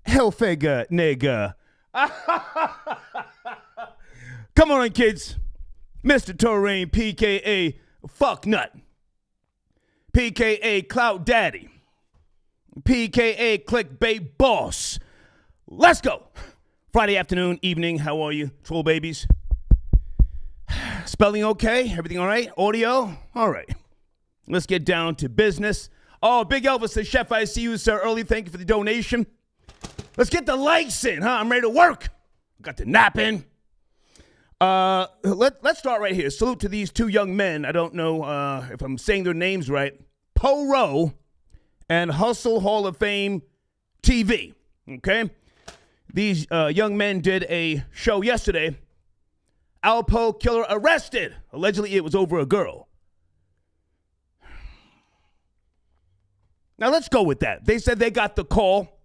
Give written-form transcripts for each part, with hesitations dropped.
Hellfigure, nigga. Come on, kids. Mr. Terrain, PKA Fucknut, PKA Clout Daddy, PKA Clickbait Boss. Let's go. Friday afternoon, evening. How are you, troll babies? Spelling okay? Everything all right? Audio? All right. Let's get down to business. Oh, Big Elvis, the chef, I see you, sir, early. Thank you for the donation. Let's get the likes in, huh? I'm ready to work. Got the nap in. Let's start right here. Salute to these two young men. I don't know if I'm saying their names right. Poe and Hustle Hall of Fame TV. Okay? These young men did a show yesterday. Alpo killer arrested. Allegedly, it was over a girl. Now, let's go with that. They said they got the call.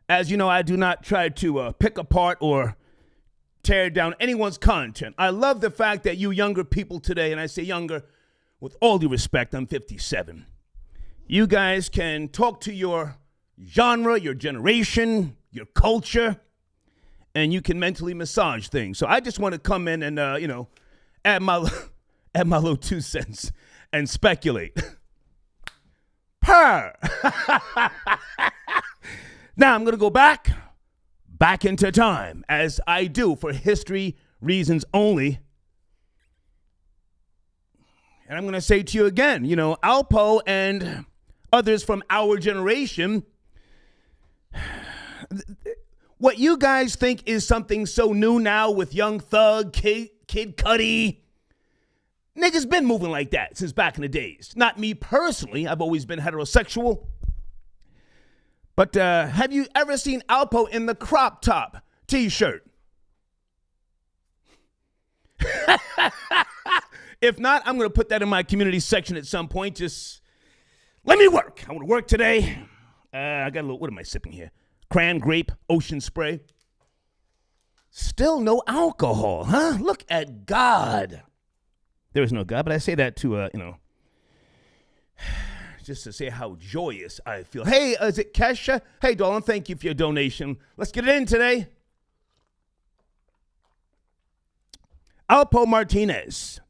As you know, I do not try to pick apart or tear down anyone's content. I love the fact that you younger people today, and I say younger with all due respect, I'm 57. You guys can talk to your genre, your generation, your culture, and you can mentally massage things. So I just want to come in and, add my little 2 cents and speculate. Now I'm going to go back into time, as I do for history reasons only. And I'm going to say to you again, Alpo and others from our generation, what you guys think is something so new now with Young Thug, Kid Cudi, niggas been moving like that since back in the days. Not me personally. I've always been heterosexual. But have you ever seen Alpo in the crop top t-shirt? If not, I'm going to put that in my community section at some point. Just let me work. I want to work today. I got a little, what am I sipping here? Cran, grape, ocean spray. Still no alcohol, huh? Look at God. There is no God, but I say that to, just to say how joyous I feel. Hey, is it Kesha? Hey, darling, thank you for your donation. Let's get it in today. Alpo Martinez.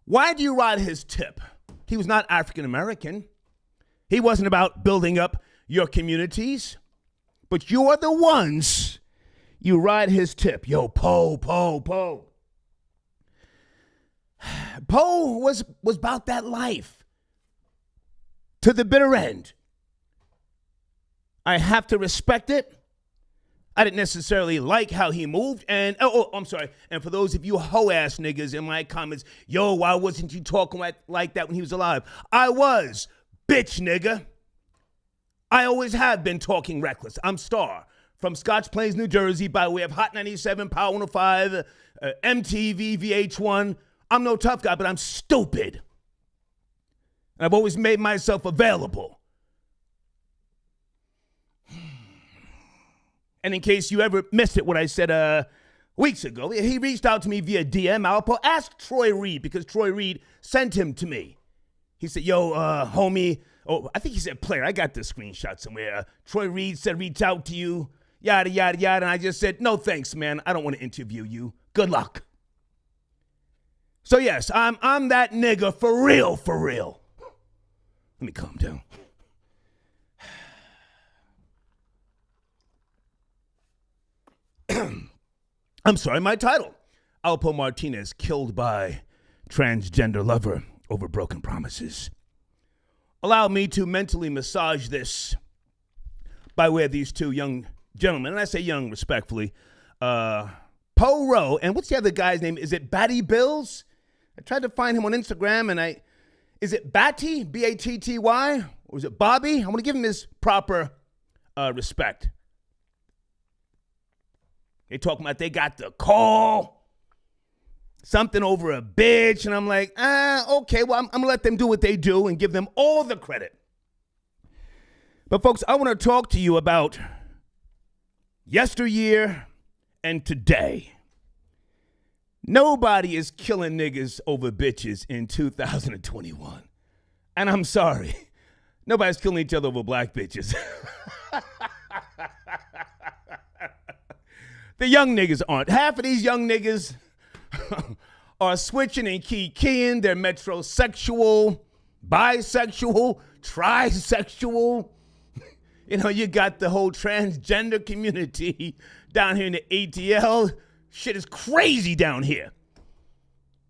Why do you ride his tip? He was not African American. He wasn't about building up your communities. But you are the ones. You ride his tip. Yo, Poe. Poe was about that life. To the bitter end. I have to respect it. I didn't necessarily like how he moved. And, I'm sorry. And for those of you hoe-ass niggas in my comments, yo, why wasn't you talking like that when he was alive? I was, bitch nigga. I always have been talking reckless. I'm Star from Scotch Plains, New Jersey, by way of Hot 97, Power 105, MTV, VH1. I'm no tough guy, but I'm stupid. And I've always made myself available. And in case you ever missed it, what I said weeks ago, he reached out to me via DM. Alpo, ask Troy Reed, because Troy Reed sent him to me. He said, yo, homie. Oh, I think he said player. I got the screenshot somewhere. Troy Reed said, reach out to you, yada, yada, yada. And I just said, no, thanks, man. I don't want to interview you. Good luck. So, yes, I'm that nigga for real. Let me calm down. I'm sorry, my title. Alpo Martinez killed by transgender lover over broken promises. Allow me to mentally massage this by way of these two young gentlemen. And I say young respectfully. Poe and what's the other guy's name? Is it Batty Bills? I tried to find him on Instagram and is it Batty? B-A-T-T-Y? Or is it Bobby? I want to give him his proper respect. They talking about they got the call. Something over a bitch. And I'm like, okay, well, I'm going to let them do what they do and give them all the credit. But folks, I want to talk to you about yesteryear and today. Nobody is killing niggas over bitches in 2021. And I'm sorry. Nobody's killing each other over black bitches. The young niggas aren't. Half of these young niggas are switching and keying. They're metrosexual, bisexual, trisexual. You know, you got the whole transgender community down here in the ATL. Shit is crazy down here.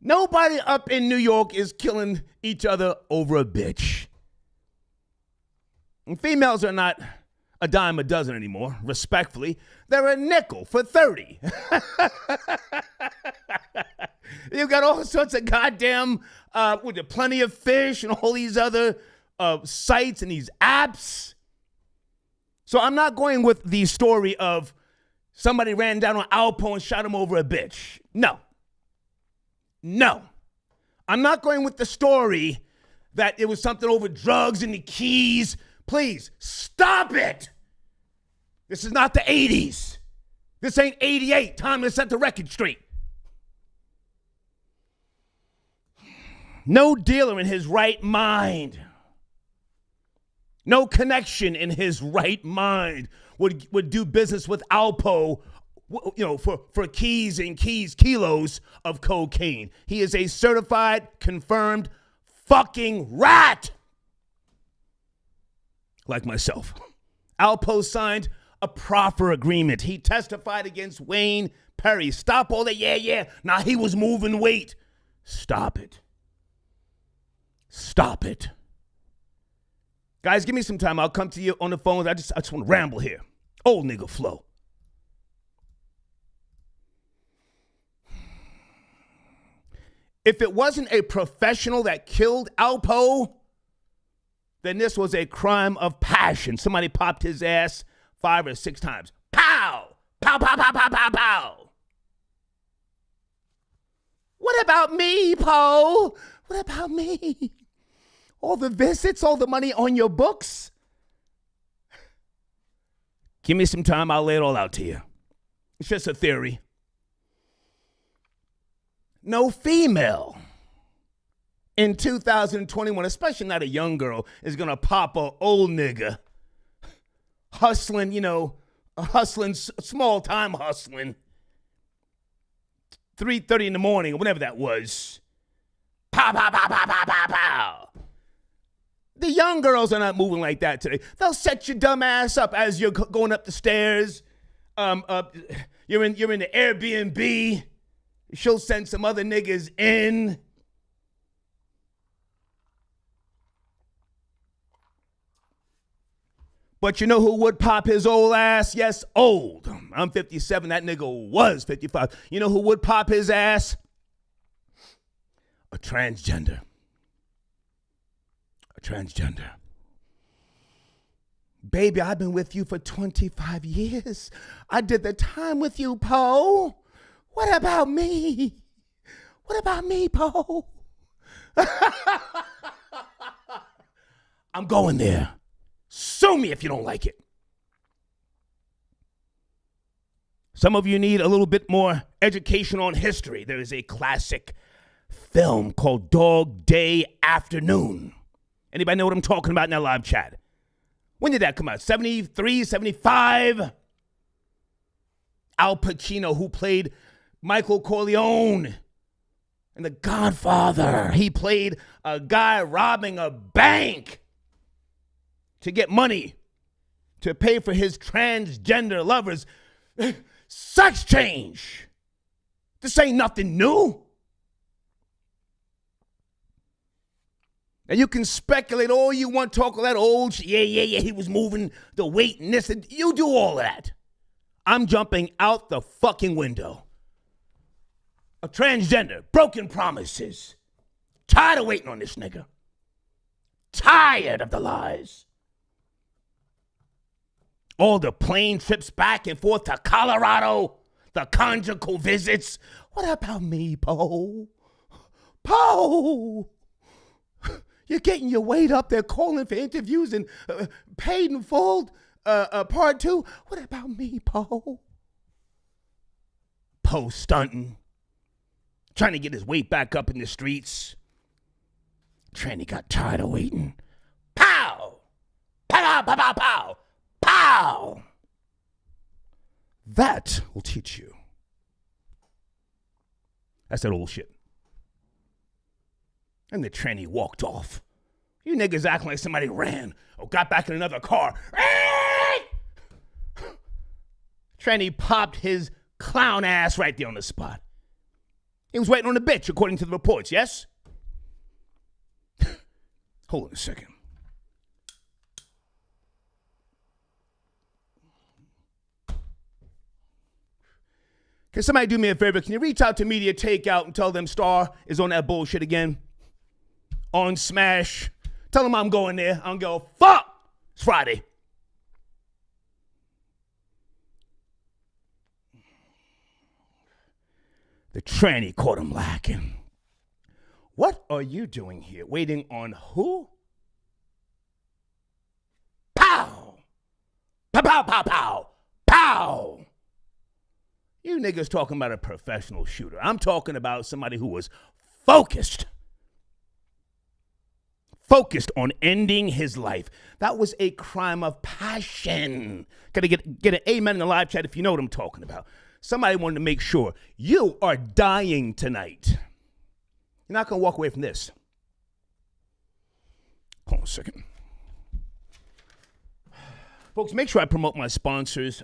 Nobody up in New York is killing each other over a bitch. And females are not a dime a dozen anymore, respectfully. They're a nickel for 30. You got all sorts of goddamn, with Plenty of Fish and all these other sites and these apps. So I'm not going with the story of somebody ran down on Alpo and shot him over a bitch. No. I'm not going with the story that it was something over drugs and the keys. Please, stop it. This is not the 80s. This ain't 88. Time to set the record straight. No dealer in his right mind, no connection in his right mind would do business with Alpo, you know, for keys and kilos of cocaine. He is a certified, confirmed fucking rat. Like myself. Alpo signed a proffer agreement. He testified against Wayne Perry. Stop all that, yeah. Nah, he was moving weight. Stop it. Guys, give me some time. I'll come to you on the phone. I just want to ramble here. Old nigga flow. If it wasn't a professional that killed Alpo, then this was a crime of passion. Somebody popped his ass 5 or 6 times. Pow! Pow, pow, pow, pow, pow, pow. What about me, Po? What about me? All the visits, all the money on your books? Give me some time, I'll lay it all out to you. It's just a theory. No female in 2021, especially not a young girl, is going to pop a old nigga hustling, small time hustling, 3:30 in the morning or whatever that was. Pow, pow, pow, pow, pow, pow, pow. The young girls are not moving like that today. They'll set your dumb ass up as you're going up the stairs. You're in the Airbnb. She'll send some other niggas in. But you know who would pop his old ass? Yes, old. I'm 57. That nigga was 55. You know who would pop his ass? A transgender. Baby, I've been with you for 25 years. I did the time with you, Po. What about me? What about me, Po? I'm going there. Sue me if you don't like it. Some of you need a little bit more education on history. There is a classic film called Dog Day Afternoon. Anybody know what I'm talking about in that live chat? When did that come out? 73, 75? Al Pacino, who played Michael Corleone in The Godfather. He played a guy robbing a bank to get money to pay for his transgender lovers. Sex change. This ain't nothing new. And you can speculate all you want, talk all that old shit. Yeah, he was moving the weight and this. And you do all that. I'm jumping out the fucking window. A transgender, broken promises. Tired of waiting on this nigga. Tired of the lies. All the plane trips back and forth to Colorado. The conjugal visits. What about me, Po? Po! You're getting your weight up there, calling for interviews and paid in full, part 2. What about me, Po? Po stunting. Trying to get his weight back up in the streets. Tranny got tired of waiting. Pow! Pow, pow, pow, pow, pow! That will teach you. That's that old shit. And the tranny walked off. You niggas acting like somebody ran or got back in another car. Tranny popped his clown ass right there on the spot. He was waiting on the bitch, according to the reports, yes? Hold on a second. Can somebody do me a favor? Can you reach out to Media Takeout and tell them Star is on that bullshit again? On Smash. Tell them I'm going there. I'm going to go, fuck! It's Friday. The tranny caught him lacking. What are you doing here? Waiting on who? Pow! Pow, pow, pow, pow! Pow! You niggas talking about a professional shooter. I'm talking about somebody who was focused. Focused on ending his life. That was a crime of passion. Gotta get an amen in the live chat if you know what I'm talking about. Somebody wanted to make sure you are dying tonight. You're not going to walk away from this. Hold on a second. Folks, make sure I promote my sponsors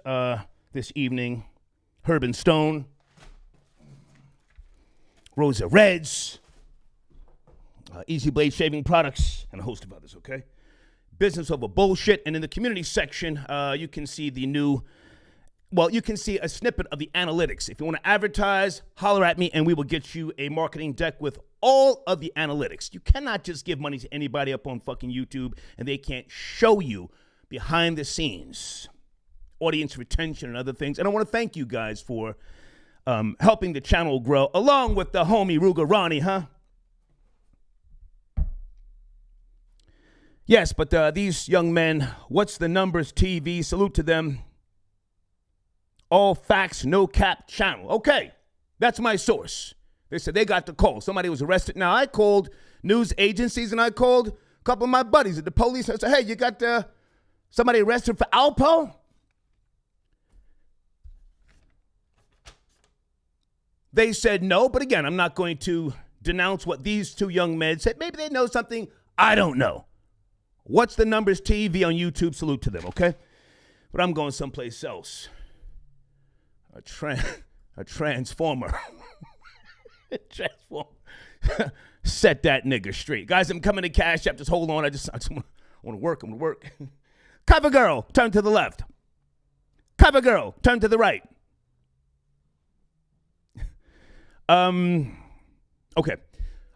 this evening. Herb and Stone, Rosa Reds, Easy Blade Shaving Products, and a host of others, okay? Business Over Bullshit. And in the community section, you can see you can see a snippet of the analytics. If you want to advertise, holler at me, and we will get you a marketing deck with all of the analytics. You cannot just give money to anybody up on fucking YouTube, and they can't show you behind the scenes, audience retention and other things. And I want to thank you guys for helping the channel grow, along with the homie Ruga Ronnie, huh? Yes, but these young men, What's the Numbers TV, salute to them. All facts, no cap channel. Okay, that's my source. They said they got the call. Somebody was arrested. Now, I called news agencies and I called a couple of my buddies at the police. I said, hey, you got somebody arrested for Alpo? They said no, but again, I'm not going to denounce what these two young men said. Maybe they know something I don't know. What's the Numbers TV on YouTube? Salute to them, okay? But I'm going someplace else. A transformer. Transformer. Set that nigga straight. Guys, I'm coming to Cash App. Just hold on. I just want to work. I'm going to work. Cover girl, turn to the left. Cover girl, turn to the right. Okay.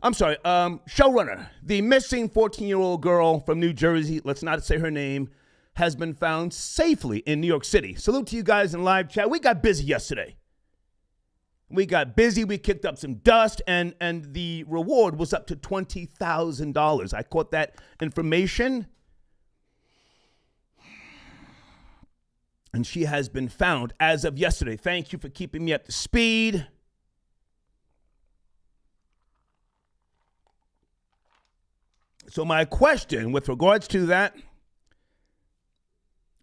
I'm sorry. Showrunner. The missing 14-year-old girl from New Jersey, let's not say her name, has been found safely in New York City. Salute to you guys in live chat. We got busy yesterday. We kicked up some dust, and the reward was up to $20,000. I caught that information. And she has been found as of yesterday. Thank you for keeping me up to speed. So my question with regards to that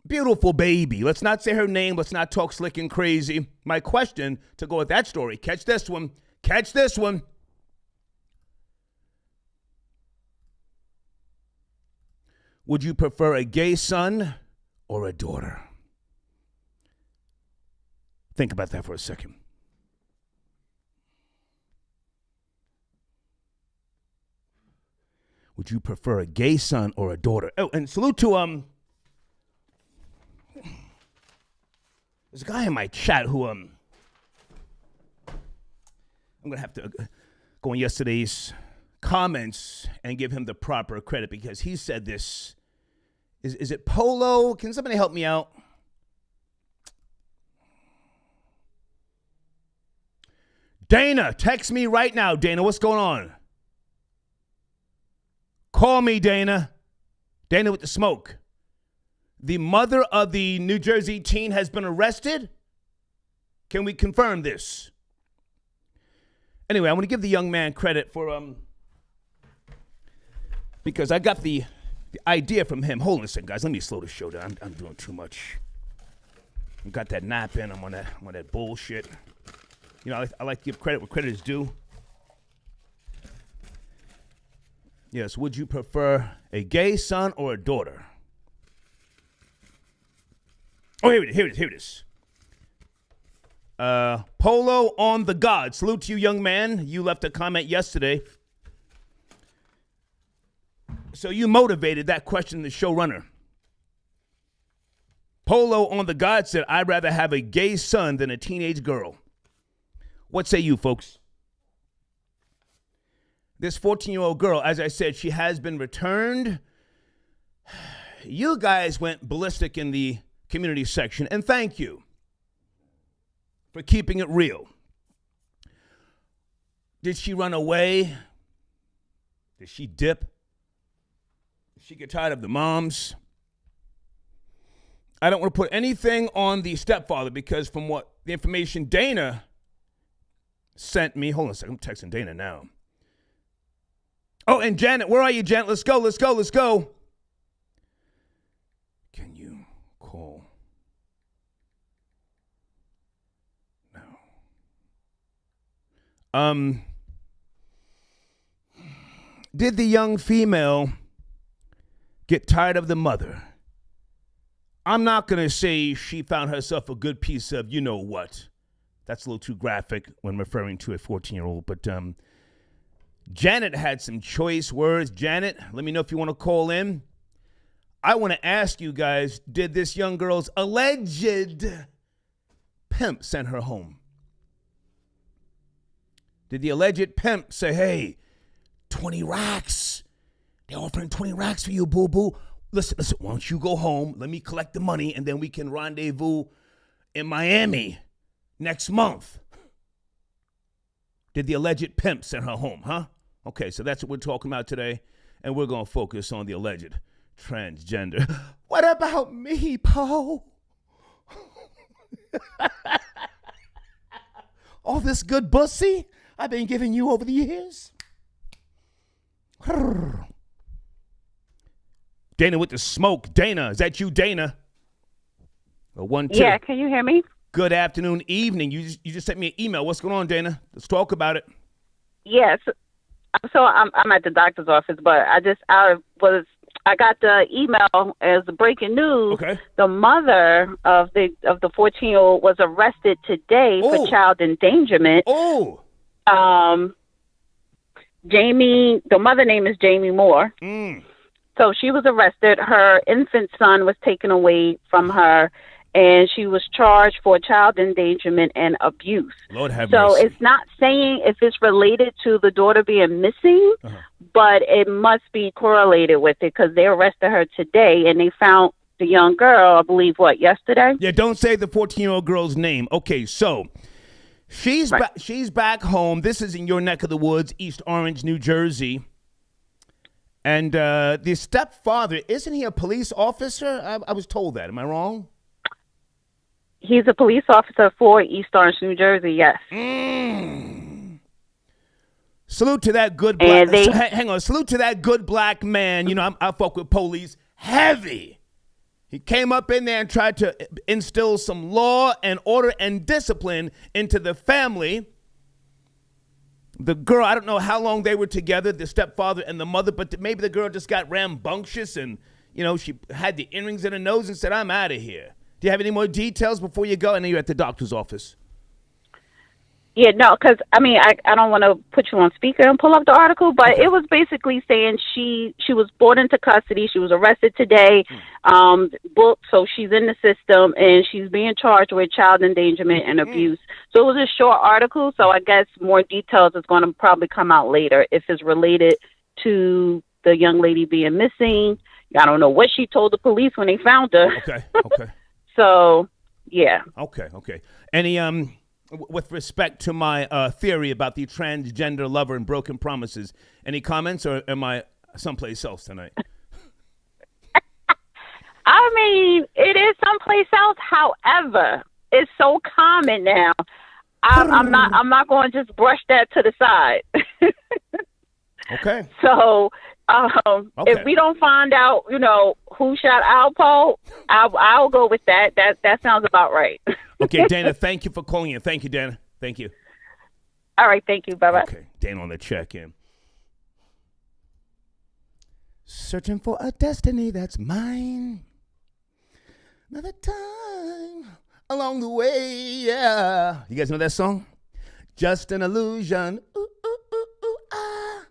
beautiful baby, let's not say her name, let's not talk slick and crazy. My question to go with that story, catch this one. Would you prefer a gay son or a daughter? Think about that for a second. Would you prefer a gay son or a daughter? Oh, and salute to there's a guy in my chat who I'm gonna have to go on yesterday's comments and give him the proper credit because he said this. Is it Polo? Can somebody help me out? Dana, text me right now. Dana, what's going on? Call me, Dana. Dana with the smoke. The mother of the New Jersey teen has been arrested? Can we confirm this? Anyway, I want to give the young man credit for, because I got the idea from him. Hold on a second, guys. Let me slow the show down. I'm doing too much. Got that nap in. I'm on that bullshit. You know, I like to give credit where credit is due. Yes, would you prefer a gay son or a daughter? Oh, here it is. Polo on the God. Salute to you, young man. You left a comment yesterday. So you motivated that question, the showrunner. Polo on the God said, I'd rather have a gay son than a teenage girl. What say you, folks? This 14-year-old girl, as I said, she has been returned. You guys went ballistic in the community section, and thank you for keeping it real. Did she run away? Did she dip? Did she get tired of the moms? I don't want to put anything on the stepfather because from what the information Dana sent me, hold on a second, I'm texting Dana now. Oh, and Janet, where are you, Janet? Let's go. Can you call? No. Did the young female get tired of the mother? I'm not going to say she found herself a good piece of you know what. That's a little too graphic when referring to a 14-year-old. But Janet had some choice words. Janet, let me know if you want to call in. I want to ask you guys, did this young girl's alleged pimp send her home? Did the alleged pimp say, hey, 20 racks. They're offering 20 racks for you, boo-boo. Listen, why don't you go home, let me collect the money, and then we can rendezvous in Miami next month. Did the alleged pimp send her home, huh? Okay, so that's what we're talking about today, and we're going to focus on the alleged transgender. What about me, Poe? All this good pussy I've been giving you over the years? Dana with the smoke. Dana, is that you, Dana? 1, 2. Yeah, can you hear me? Good afternoon, evening. You just sent me an email. What's going on, Dana? Let's talk about it. Yes. So I'm at the doctor's office, but I got the email as breaking news. Okay. The mother of the 14-year-old was arrested today for child endangerment. Oh. Jamie, the mother name is Jamie Moore. So she was arrested. Her infant son was taken away from her, and she was charged for child endangerment and abuse. Lord have so mercy. It's not saying if it's related to the daughter being missing, but it must be correlated with it because they arrested her today, and they found the young girl, I believe, yesterday? Yeah, don't say the 14-year-old girl's name. Okay, so she's she's back home. This is in your neck of the woods, East Orange, New Jersey. And the stepfather, isn't he a police officer? I was told that. Am I wrong? He's a police officer for East Orange, New Jersey, yes. Salute to that good black... hang on. Salute to that good black man. You know, I fuck with police heavy. He came up in there and tried to instill some law and order and discipline into the family. The girl, I don't know how long they were together, the stepfather and the mother, but maybe the girl just got rambunctious and, you know, she had the earrings in her nose and said, I'm out of here. Do you have any more details before you go? I know you're at the doctor's office. Yeah, no, because, I mean, I don't want to put you on speaker and pull up the article, but it was basically saying she was brought into custody. She was arrested today, booked, so she's in the system, and she's being charged with child endangerment and abuse. So it was a short article, so I guess more details is going to probably come out later if it's related to the young lady being missing. I don't know what she told the police when they found her. Okay. So, yeah. Okay. Any, with respect to my theory about the transgender lover and broken promises, any comments, or am I someplace else tonight? I mean, it is someplace else. However, it's so common now. I'm not going to just brush that to the side. Okay. So, if we don't find out, who shot Alpo, I'll go with that. That sounds about right. Okay, Dana, thank you for calling in. Thank you, Dana. Thank you. All right, thank you. Bye-bye. Okay, Dana on the check-in. Searching for a destiny that's mine. Another time along the way, yeah. You guys know that song? Just an illusion. Ooh, ooh, ooh, ooh, ah.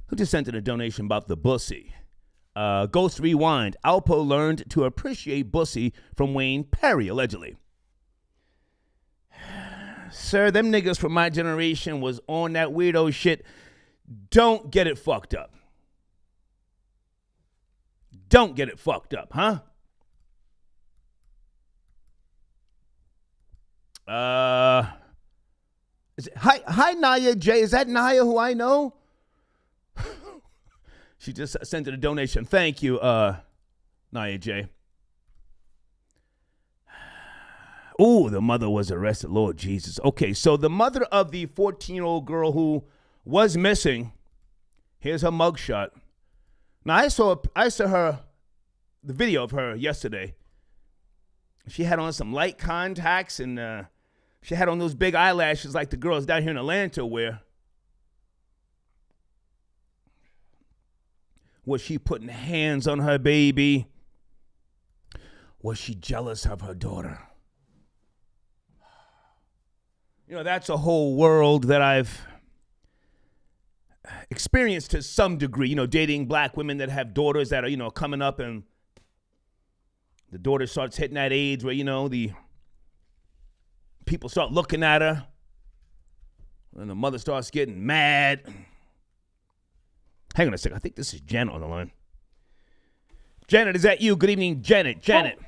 Who just sent in a donation about the bussy? Ghost Rewind. Alpo learned to appreciate bussy from Wayne Perry, allegedly. Sir, them niggas from my generation was on that weirdo shit. Don't get it fucked up. Don't get it fucked up, huh? Hi, Naya J. Is that Naya who I know? She just sent in a donation. Thank you, Naya J. Ooh, the mother was arrested. Lord Jesus. Okay, so the mother of the 14-year-old girl who was missing, here's her mugshot. Now, I saw her, the video of her yesterday. She had on some light contacts and she had on those big eyelashes like the girls down here in Atlanta wear. Was she putting hands on her baby? Was she jealous of her daughter? You know, that's a whole world that I've experienced to some degree, you know, dating black women that have daughters that are, you know, coming up and the daughter starts hitting that age where, you know, the people start looking at her and the mother starts getting mad. Hang on a second. I think this is Janet on the line. Janet, is that you? Good evening, Janet. Janet.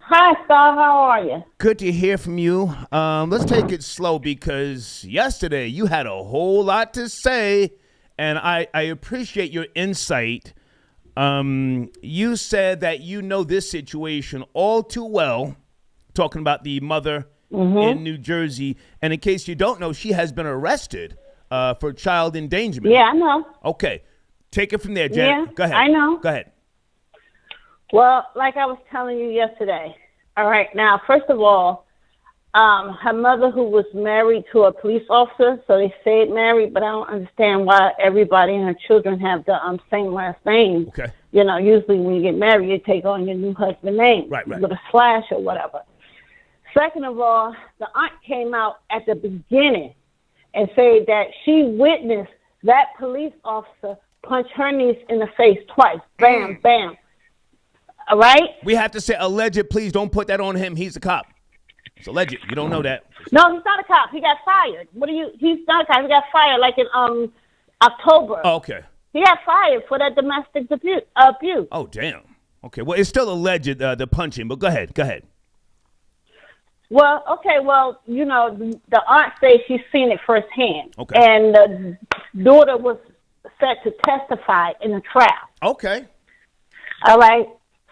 Hi, Star. How are you? Good to hear from you. Let's take it slow because yesterday you had a whole lot to say, and I appreciate your insight. You said that you know this situation all too well, talking about the mother in New Jersey. And in case you don't know, she has been arrested for child endangerment. Yeah, I know. Okay. Take it from there, Janet. Yeah, Go ahead. I know. Go ahead. Well, like I was telling you yesterday. All right. Now, first of all, her mother, who was married to a police officer, so they stayed married, but I don't understand why everybody and her children have the same last name. Okay. You know, usually when you get married, you take on your new husband's name. Right. With a slash or whatever. Second of all, the aunt came out at the beginning and said that she witnessed that police officer punch her niece in the face twice. Bam, bam. All right? We have to say alleged. Please don't put that on him. He's a cop. It's alleged. You don't know that. No, he's not a cop. He got fired. He's not a cop. He got fired like in October. Oh, okay. He got fired for that domestic abuse. Oh, damn. Okay. Well, it's still alleged, the punching, but go ahead. Go ahead. Well, okay. Well, you know, the aunt says she's seen it firsthand. Okay. And the daughter was set to testify in the trial. Okay. All right.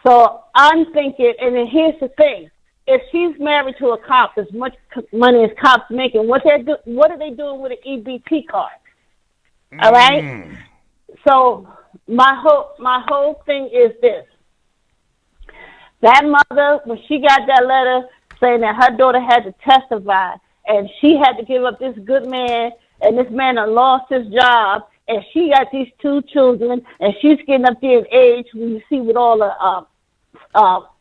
So I'm thinking, and then here's the thing. If she's married to a cop, as much money as cops making, what are they doing with an EBT card? All right? So my whole thing is this. That mother, when she got that letter saying that her daughter had to testify, and she had to give up this good man, and this man had lost his job, and she got these two children, and she's getting up there in age, when you see with all the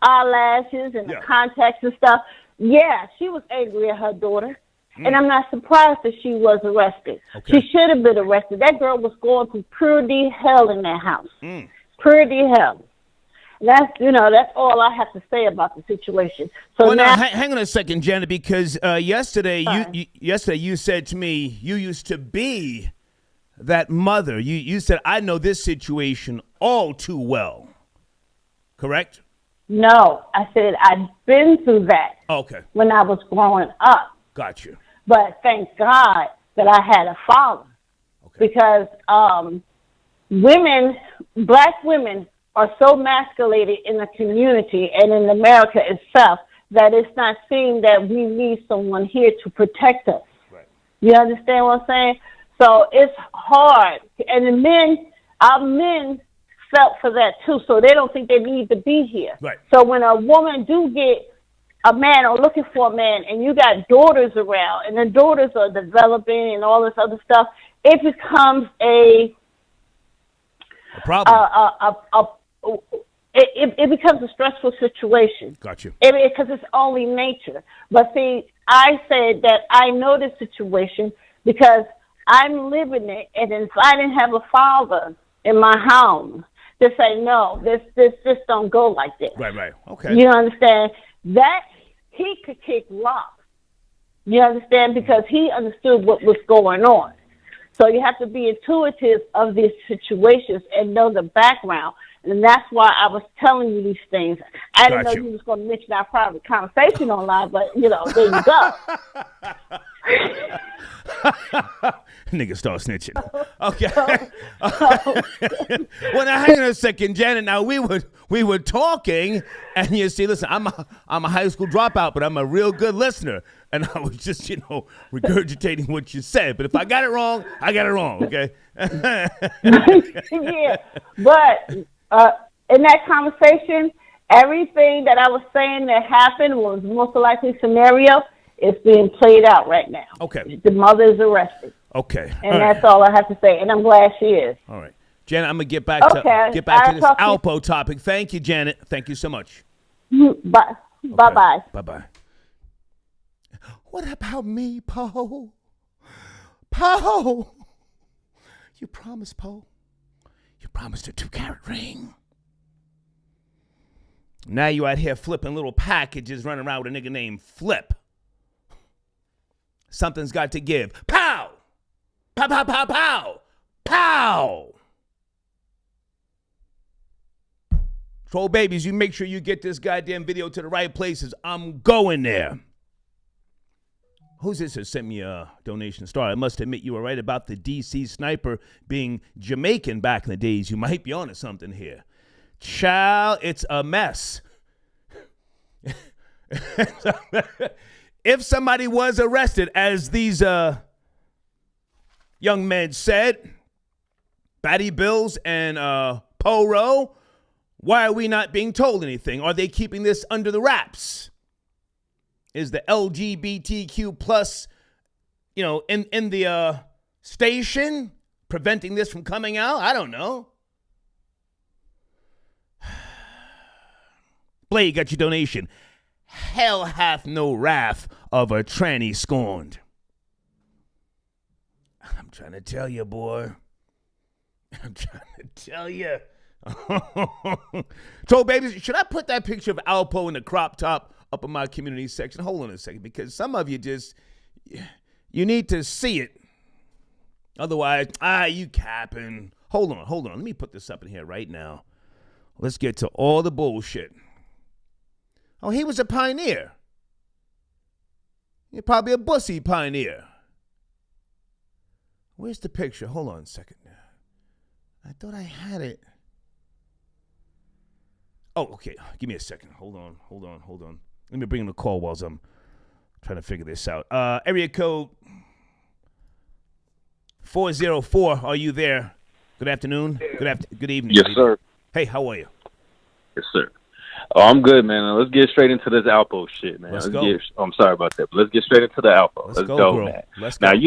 eyelashes and the contacts and stuff. Yeah, she was angry at her daughter. And I'm not surprised that she was arrested. Okay. She should have been arrested. That girl was going through purity hell in that house. Purity hell. That's all I have to say about the situation. So well, now hang on a second, Janet, because yesterday you said to me you used to be that mother. You said, I know this situation all too well. Correct? No, I said I'd been through that. Okay. When I was growing up. Got you. But thank God that I had a father. Okay. Because black women are so emasculated in the community and in America itself that it's not seen that we need someone here to protect us. Right. You understand what I'm saying? So it's hard. And the men, our men felt for that too, so they don't think they need to be here. Right. So when a woman do get a man or looking for a man, and you got daughters around, and the daughters are developing and all this other stuff, it becomes a problem. It becomes a stressful situation. Got you. Because it's only nature. But see, I said that I know this situation because I'm living it, and if I didn't have a father in my home to say, no, this just don't go like this. Right. Okay. You understand? That he could kick rocks. You understand? Because he understood what was going on. So you have to be intuitive of these situations and know the background. And that's why I was telling you these things. I didn't know you was going to mention our private conversation online, but, there you go. Nigga start snitching. Okay. Well, now hang on a second, Janet. Now we were talking, and you see, listen, I'm a high school dropout, but I'm a real good listener, and I was just regurgitating what you said. But if I got it wrong, I got it wrong. Okay. Yeah, but in that conversation, everything that I was saying that happened was most likely scenario. It's being played out right now. Okay. The mother is arrested. Okay. And that's all I have to say. And I'm glad she is. All right. Janet, I'm going to get back to this Alpo topic. Thank you, Janet. Thank you so much. Bye. Okay. Bye-bye. Bye-bye. What about me, Poe? Poe! You promised, Poe. You promised a 2-carat ring. Now you out here flipping little packages, running around with a nigga named Flip. Something's got to give. Pow! Pow, pow, pow, pow! Pow! Troll babies, you make sure you get this goddamn video to the right places. I'm going there. Who's this that sent me a donation star? I must admit you were right about the DC sniper being Jamaican back in the days. You might be onto something here. Child, it's a mess. If somebody was arrested, as these young men said, Batty Bills and Poro, why are we not being told anything? Are they keeping this under the wraps? Is the LGBTQ plus, in the station preventing this from coming out? I don't know. Blade got your donation. Hell hath no wrath of a tranny scorned. I'm trying to tell you, boy. I'm trying to tell you. Troll babies, should I put that picture of Alpo in the crop top up in my community section? Hold on a second, because some of you you need to see it. Otherwise, you capping. Hold on. Let me put this up in here right now. Let's get to all the bullshit. Oh, he was a pioneer. You're probably a bussy pioneer. Where's the picture? Hold on a second. I thought I had it. Oh, okay. Give me a second. Hold on. Let me bring in the call while I'm trying to figure this out. Area code 404. Are you there? Good afternoon. Good evening. Yes, sir. Hey, how are you? Yes, sir. Oh, I'm good, man. Let's get straight into this Alpo shit, man. Let's go. I'm sorry about that, but let's get straight into the Alpo. Let's go, man. Let's go. Now,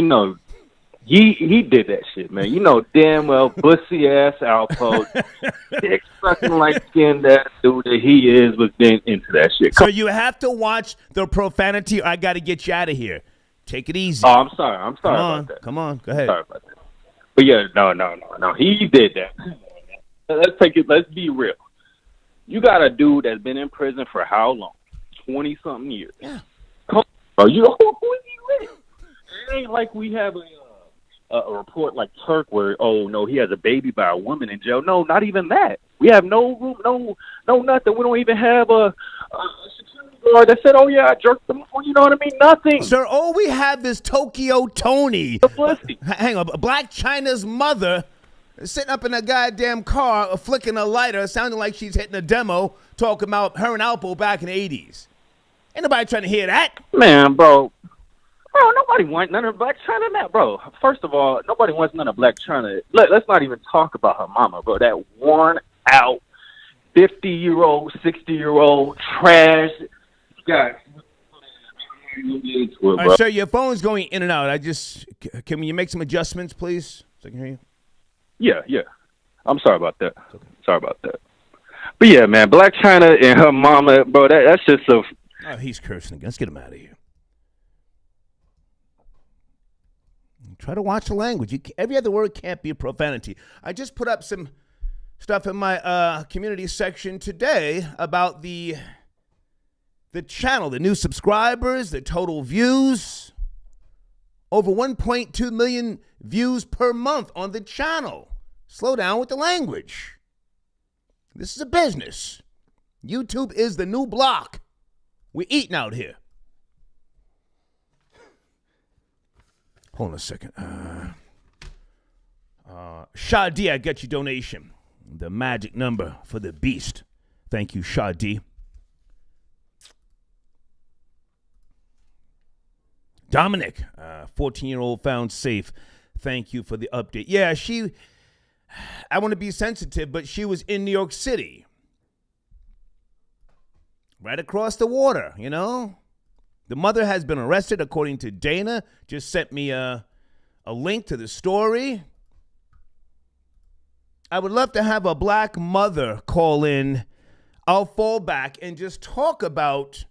he did that shit, man. You know damn well, bussy ass Alpo, dick sucking like skinned ass dude that he is, was then into that shit. So you have to watch the profanity, or I got to get you out of here. Take it easy. Oh, I'm sorry about that. Come on, go ahead. Sorry about that. But yeah, no. He did that. Let's be real. You got a dude that's been in prison for how long? 20-something years. Yeah. Come on, bro. Who is he with? It ain't like we have a report like Turk where, oh, no, he has a baby by a woman in jail. No, not even that. We have no room, no nothing. We don't even have a security guard that said, oh, yeah, I jerked them. You know what I mean? Nothing. Sir, all we have is Tokyo Tony. The pussy. Hang on. Black China's mother sitting up in a goddamn car, flicking a lighter, sounding like she's hitting a demo, talking about her and Alpo back in the 80s. Ain't nobody trying to hear that. Man, bro, nobody wants none of Black China now, bro. First of all, nobody wants none of Black China. Let's not even talk about her mama, bro. That worn out, 50-year-old, 60-year-old trash. Guys. All right, sir, your phone's going in and out. Can you make some adjustments, please, so I can hear you? Yeah. I'm sorry about that. Okay. Sorry about that. But yeah, man, Black China and her mama, bro, that's just a... Oh, he's cursing again. Let's get him out of here. Try to watch the language. Every other word can't be a profanity. I just put up some stuff in my community section today about the channel, the new subscribers, the total views. Over 1.2 million views per month on the channel. Slow down with the language. This is a business. YouTube is the new block. We're eating out here. Hold on a second. Shadi, I got your donation. The magic number for the beast. Thank you, Shadi. Dominic, 14-year-old found safe. Thank you for the update. Yeah, I want to be sensitive, but she was in New York City. Right across the water, you know? The mother has been arrested, according to Dana. Just sent me a link to the story. I would love to have a black mother call in. I'll fall back and just talk about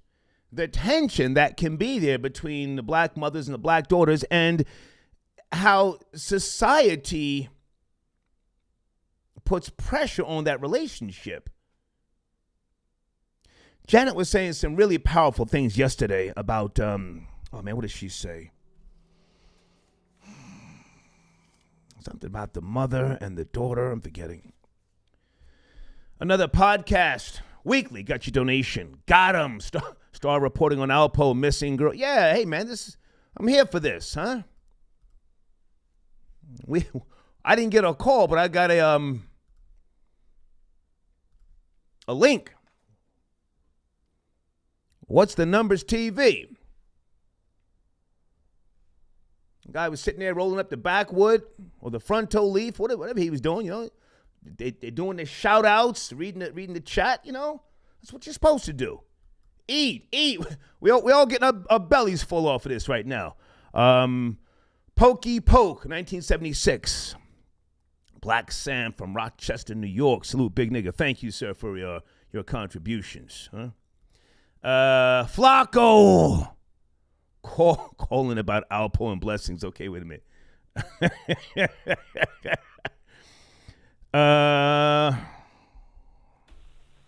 the tension that can be there between the black mothers and the black daughters and how society puts pressure on that relationship. Janet was saying some really powerful things yesterday about, what did she say? Something about the mother and the daughter. I'm forgetting. Another podcast, weekly, got your donation. Got him. Star reporting on Alpo, missing girl. Yeah, hey, man, I'm here for this, huh? I didn't get a call, but I got a link. What's the numbers TV? The guy was sitting there rolling up the backwood or the frontal leaf, whatever he was doing, you know. They're doing the shoutouts, reading the chat, you know. That's what you're supposed to do. Eat. We all getting our bellies full off of this right now. Pokey Poke, 1976. Black Sam from Rochester, New York. Salute, big nigga. Thank you, sir, for your contributions. Huh? Flacco. Calling about Alpo and blessings. Okay, wait a minute.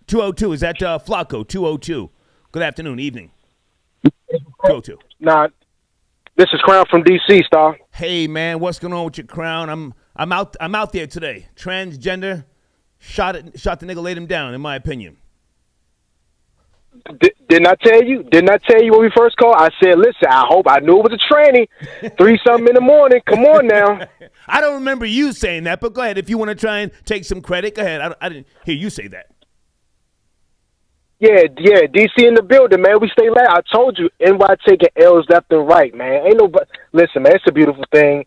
202. Is that Flacco? 202. Good afternoon, evening. 202. Nah, this is Crown from DC, Star. Hey man, what's going on with your Crown? I'm out there today. Transgender, shot the nigga, laid him down. In my opinion. Didn't I tell you? Didn't I tell you when we first called? I said, listen, I knew it was a tranny. 3-something in the morning. Come on now. I don't remember you saying that, but go ahead. If you want to try and take some credit, go ahead. I didn't hear you say that. Yeah, DC in the building, man. We stay loud. I told you, NY taking L's left and right, man. Ain't nobody. Listen, man, it's a beautiful thing.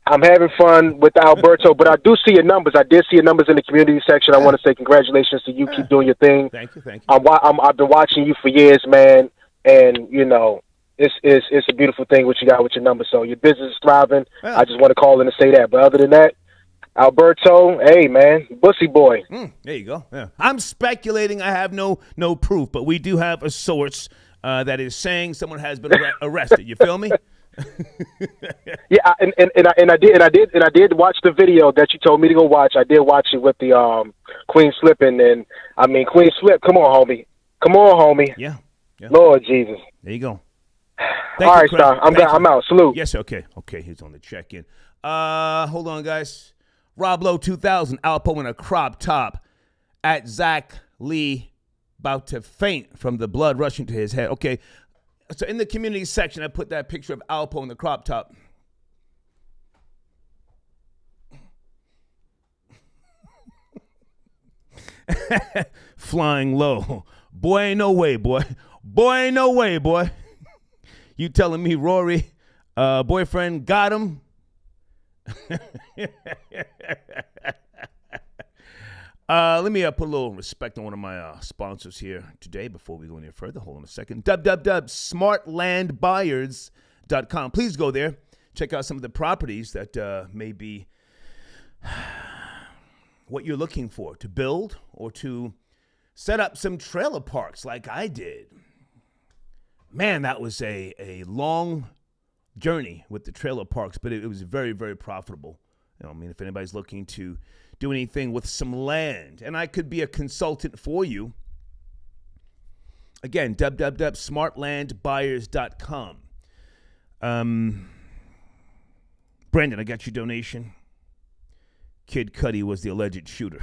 I'm having fun with Alberto, but I do see your numbers. I did see your numbers in the community section. I want to say congratulations to you. Keep doing your thing. Thank you. I've been watching you for years, man, and you know it's a beautiful thing what you got with your numbers. So your business is thriving. Yeah. I just want to call in and say that. But other than that, Alberto, hey man, bussy boy. There you go. Yeah. I'm speculating. I have no proof, but we do have a source that is saying someone has been arrested. You feel me? Yeah, and I did watch the video that you told me to go watch. I did watch it with the Queen slipping, and I mean Queen slip. Come on, homie. Yeah. Lord Jesus. There you go. All right, Star. I'm out. Salute. Yes. Okay. He's on the check-in. Hold on, guys. Rob Lowe 2000. Alpo in a crop top. At Zach Lee, about to faint from the blood rushing to his head. Okay. So in the community section, I put that picture of Alpo in the crop top. Flying low. Boy, ain't no way, boy. You telling me Rory, boyfriend got him? Let me put a little respect on one of my sponsors here today before we go any further. Hold on a second. www.smartlandbuyers.com. Please go there. Check out some of the properties that may be what you're looking for to build or to set up some trailer parks like I did. Man, that was a long journey with the trailer parks, but it was very, very profitable. I mean, if anybody's looking to do anything with some land, and I could be a consultant for you. Again, www.smartlandbuyers.com. Brandon, I got your donation. Kid Cudi was the alleged shooter.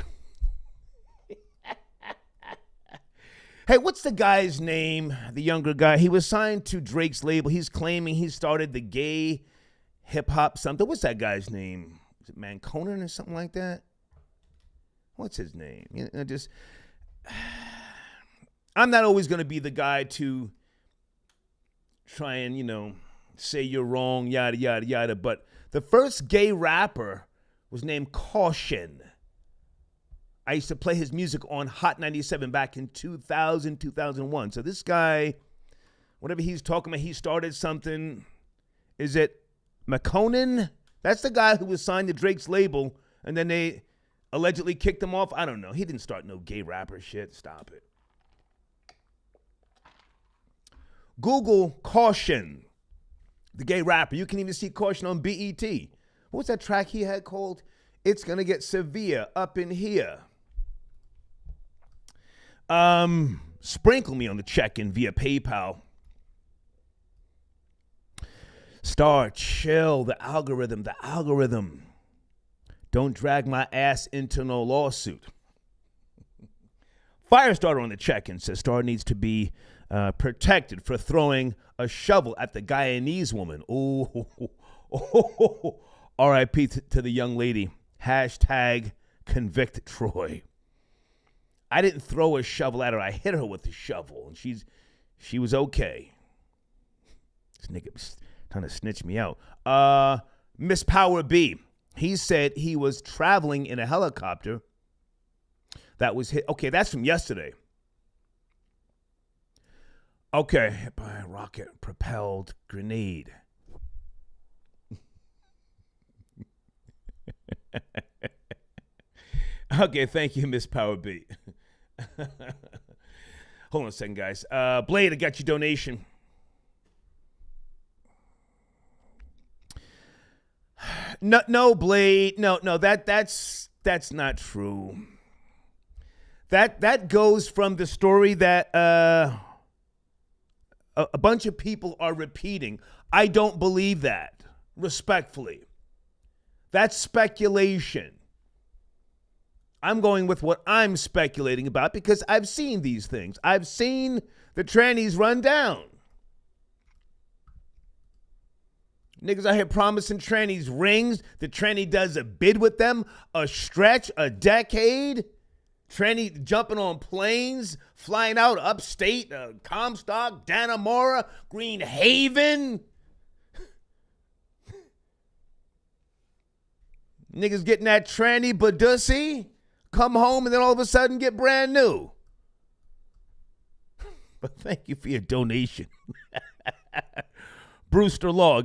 Hey, what's the guy's name? The younger guy. He was signed to Drake's label. He's claiming he started the gay hip-hop something. What's that guy's name? Is it Manconan or something like that? What's his name? I'm not always going to be the guy to try and, say you're wrong, yada, yada, yada. But the first gay rapper was named Caution. I used to play his music on Hot 97 back in 2000, 2001. So this guy, whatever he's talking about, he started something. Is it McConan? That's the guy who was signed to Drake's label, and then they allegedly kicked him off. I don't know. He didn't start no gay rapper shit. Stop it. Google Caution, the gay rapper. You can even see Caution on BET. What's that track he had called? It's Gonna Get Severe Up in Here. Sprinkle me on the check-in via PayPal. Star, chill, the algorithm. Don't drag my ass into no lawsuit. Firestarter on the check-in says Star needs to be protected for throwing a shovel at the Guyanese woman. Oh, R.I.P. to the young lady. Hashtag convict Troy. I didn't throw a shovel at her. I hit her with the shovel, and she was okay. This nigga was trying to snitch me out. Miss Power B. He said he was traveling in a helicopter that was hit. Okay, that's from yesterday. Okay, hit by a rocket-propelled grenade. Okay, thank you, Miss Power B. Hold on a second, guys. Blade, I got your donation. No, Blade. No, that's not true. That goes from the story that a bunch of people are repeating. I don't believe that, respectfully. That's speculation. I'm going with what I'm speculating about because I've seen these things. I've seen the trannies run down. Niggas out here promising trannies rings. The tranny does a bid with them, a stretch, a decade. Tranny jumping on planes, flying out upstate, Comstock, Dannemora, Green Haven. Niggas getting that tranny badussy, come home, and then all of a sudden get brand new. But thank you for your donation. Brewster Law,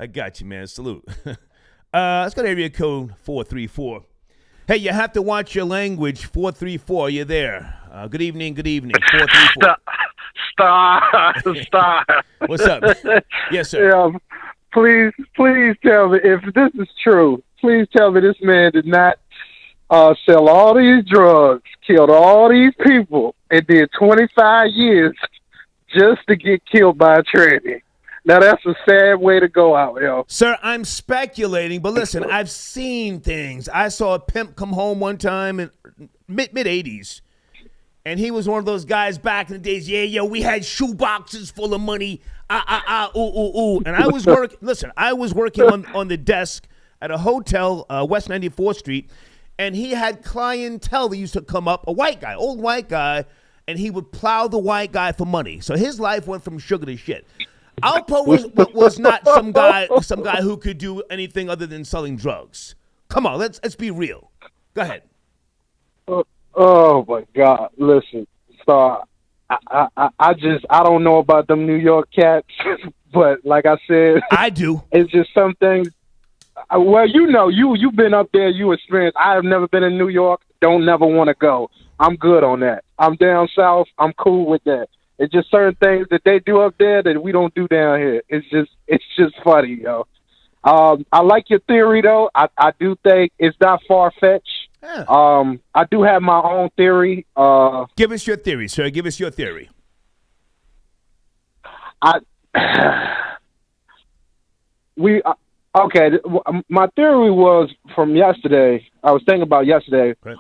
I got you, man. Salute. Let's go to area code 434. Hey, you have to watch your language. 434, are you there? Good evening. 434. Stop. What's up? Yes, sir. Yeah, please tell me if this is true. Please tell me this man did not sell all these drugs, killed all these people, and did 25 years just to get killed by a tranny. Now, that's a sad way to go out, yo. Sir, I'm speculating, but listen, I've seen things. I saw a pimp come home one time in mid-80s, and he was one of those guys back in the days, we had shoe boxes full of money, ooh. And I was working on the desk at a hotel, West 94th Street, and he had clientele that used to come up, a white guy, old white guy, and he would plow the white guy for money. So his life went from sugar to shit. Alpo was not some guy who could do anything other than selling drugs. Come on, let's be real. Go ahead. Oh my God! Listen, so I don't know about them New York cats, but like I said, I do. it's just some things. Well, you've been up there, you experienced. I have never been in New York. Don't never want to go. I'm good on that. I'm down south. I'm cool with that. It's just certain things that they do up there that we don't do down here. It's just funny, yo. I like your theory though. I do think it's not far fetched. Yeah. I do have my own theory. Give us your theory, sir. Give us your theory. Okay. My theory was from yesterday. I was thinking about yesterday. Right.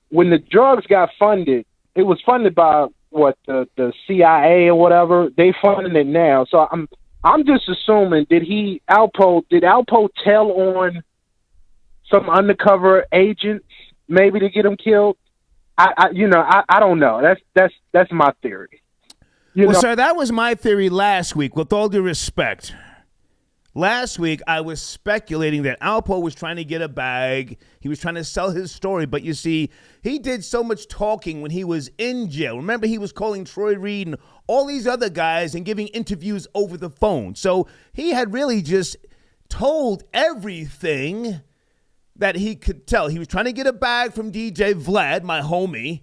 When the drugs got funded, it was funded by the CIA or whatever. They funding it now. So I'm just assuming did Alpo tell on some undercover agents maybe to get him killed? I don't know. That's my theory. Sir, that was my theory last week, with all due respect. Last week, I was speculating that Alpo was trying to get a bag. He was trying to sell his story. But you see, he did so much talking when he was in jail. Remember, he was calling Troy Reed and all these other guys and giving interviews over the phone. So he had really just told everything that he could tell. He was trying to get a bag from DJ Vlad, my homie.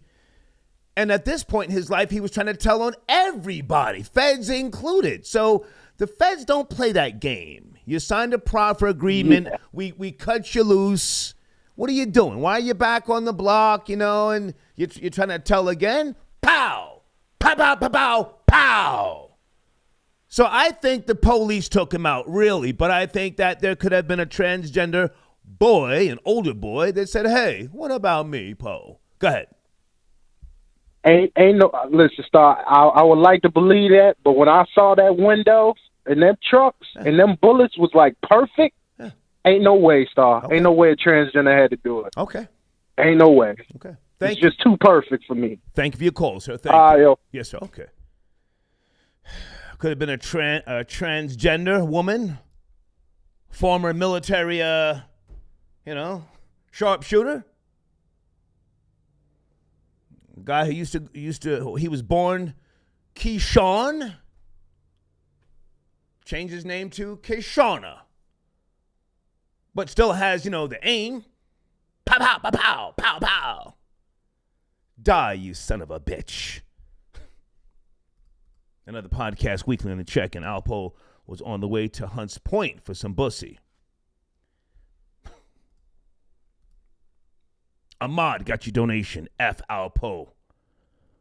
And at this point in his life, he was trying to tell on everybody, feds included. So the feds don't play that game. You signed a proffer agreement. Yeah. We cut you loose. What are you doing? Why are you back on the block, and you're trying to tell again? Pow! Pow, pow, pow, pow, pow! So I think the police took him out, really. But I think that there could have been a transgender boy, an older boy, that said, hey, what about me, Poe? Go ahead. Ain't no, listen, Star, I would like to believe that, but when I saw that window and them trucks and them bullets was like perfect, ain't no way, Star. Okay. Ain't no way a transgender had to do it. Okay. Ain't no way. Okay. It's just too perfect for me. Thank you for your call, sir. Thank you. Yo. Yes, sir. Okay. Could have been a transgender woman, former military, sharpshooter. Guy who used to he was born Keyshawn, changed his name to Keshawna, but still has, the aim. Pow, pow, pow, pow, pow, pow. Die, you son of a bitch. Another podcast weekly on the check, and Alpo was on the way to Hunts Point for some bussy. Ahmad got your donation. F. Alpo,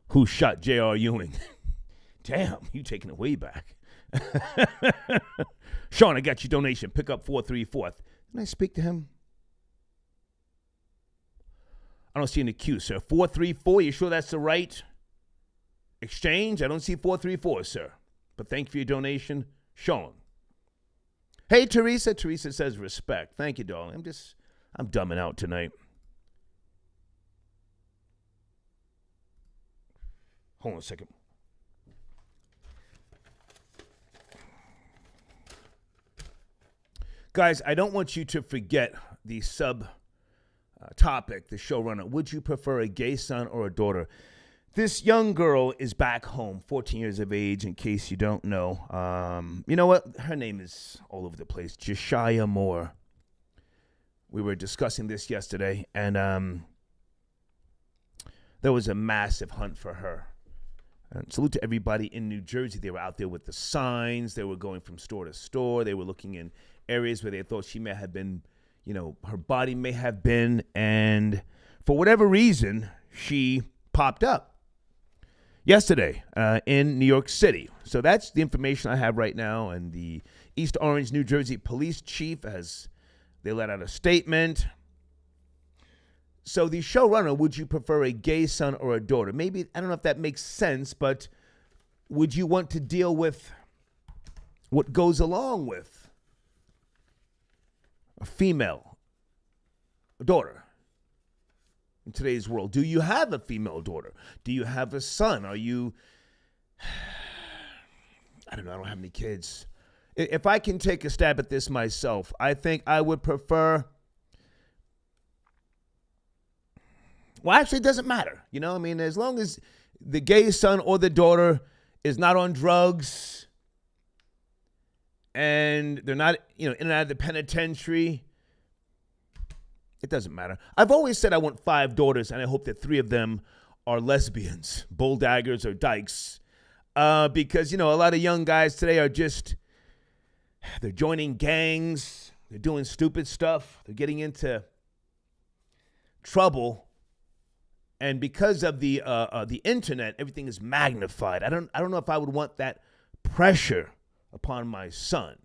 who shot J.R. Ewing. Damn, you taking it way back. Sean, I got your donation. Pick up 434th. Can I speak to him? I don't see in the queue, sir. 434, you sure that's the right exchange? I don't see 434, sir. But thank you for your donation, Sean. Hey, Teresa. Teresa says respect. Thank you, darling. I'm dumbing out tonight. Hold on a second. Guys, I don't want you to forget the topic, the showrunner. Would you prefer a gay son or a daughter? This young girl is back home, 14 years of age, in case you don't know. You know what? Her name is all over the place. Josiah Moore. We were discussing this yesterday, and there was a massive hunt for her. And salute to everybody in New Jersey. They were out there with the signs. They were going from store to store. They were looking in areas where they thought she may have been, her body may have been. And for whatever reason, she popped up yesterday in New York City. So that's the information I have right now. And the East Orange, New Jersey police chief, they let out a statement. So the showrunner, would you prefer a gay son or a daughter? Maybe, I don't know if that makes sense, but would you want to deal with what goes along with a female, a daughter in today's world? Do you have a female daughter? Do you have a son? Are you, I don't know, I don't have any kids. If I can take a stab at this myself, I think I would prefer Well, actually, it doesn't matter. You know, I mean, as long as the gay son or the daughter is not on drugs and they're not, in and out of the penitentiary, it doesn't matter. I've always said I want 5 daughters, and I hope that 3 of them are lesbians, bulldaggers or dykes, because, a lot of young guys today are they're joining gangs, they're doing stupid stuff, they're getting into trouble. And because of the internet, everything is magnified. I don't know if I would want that pressure upon my son,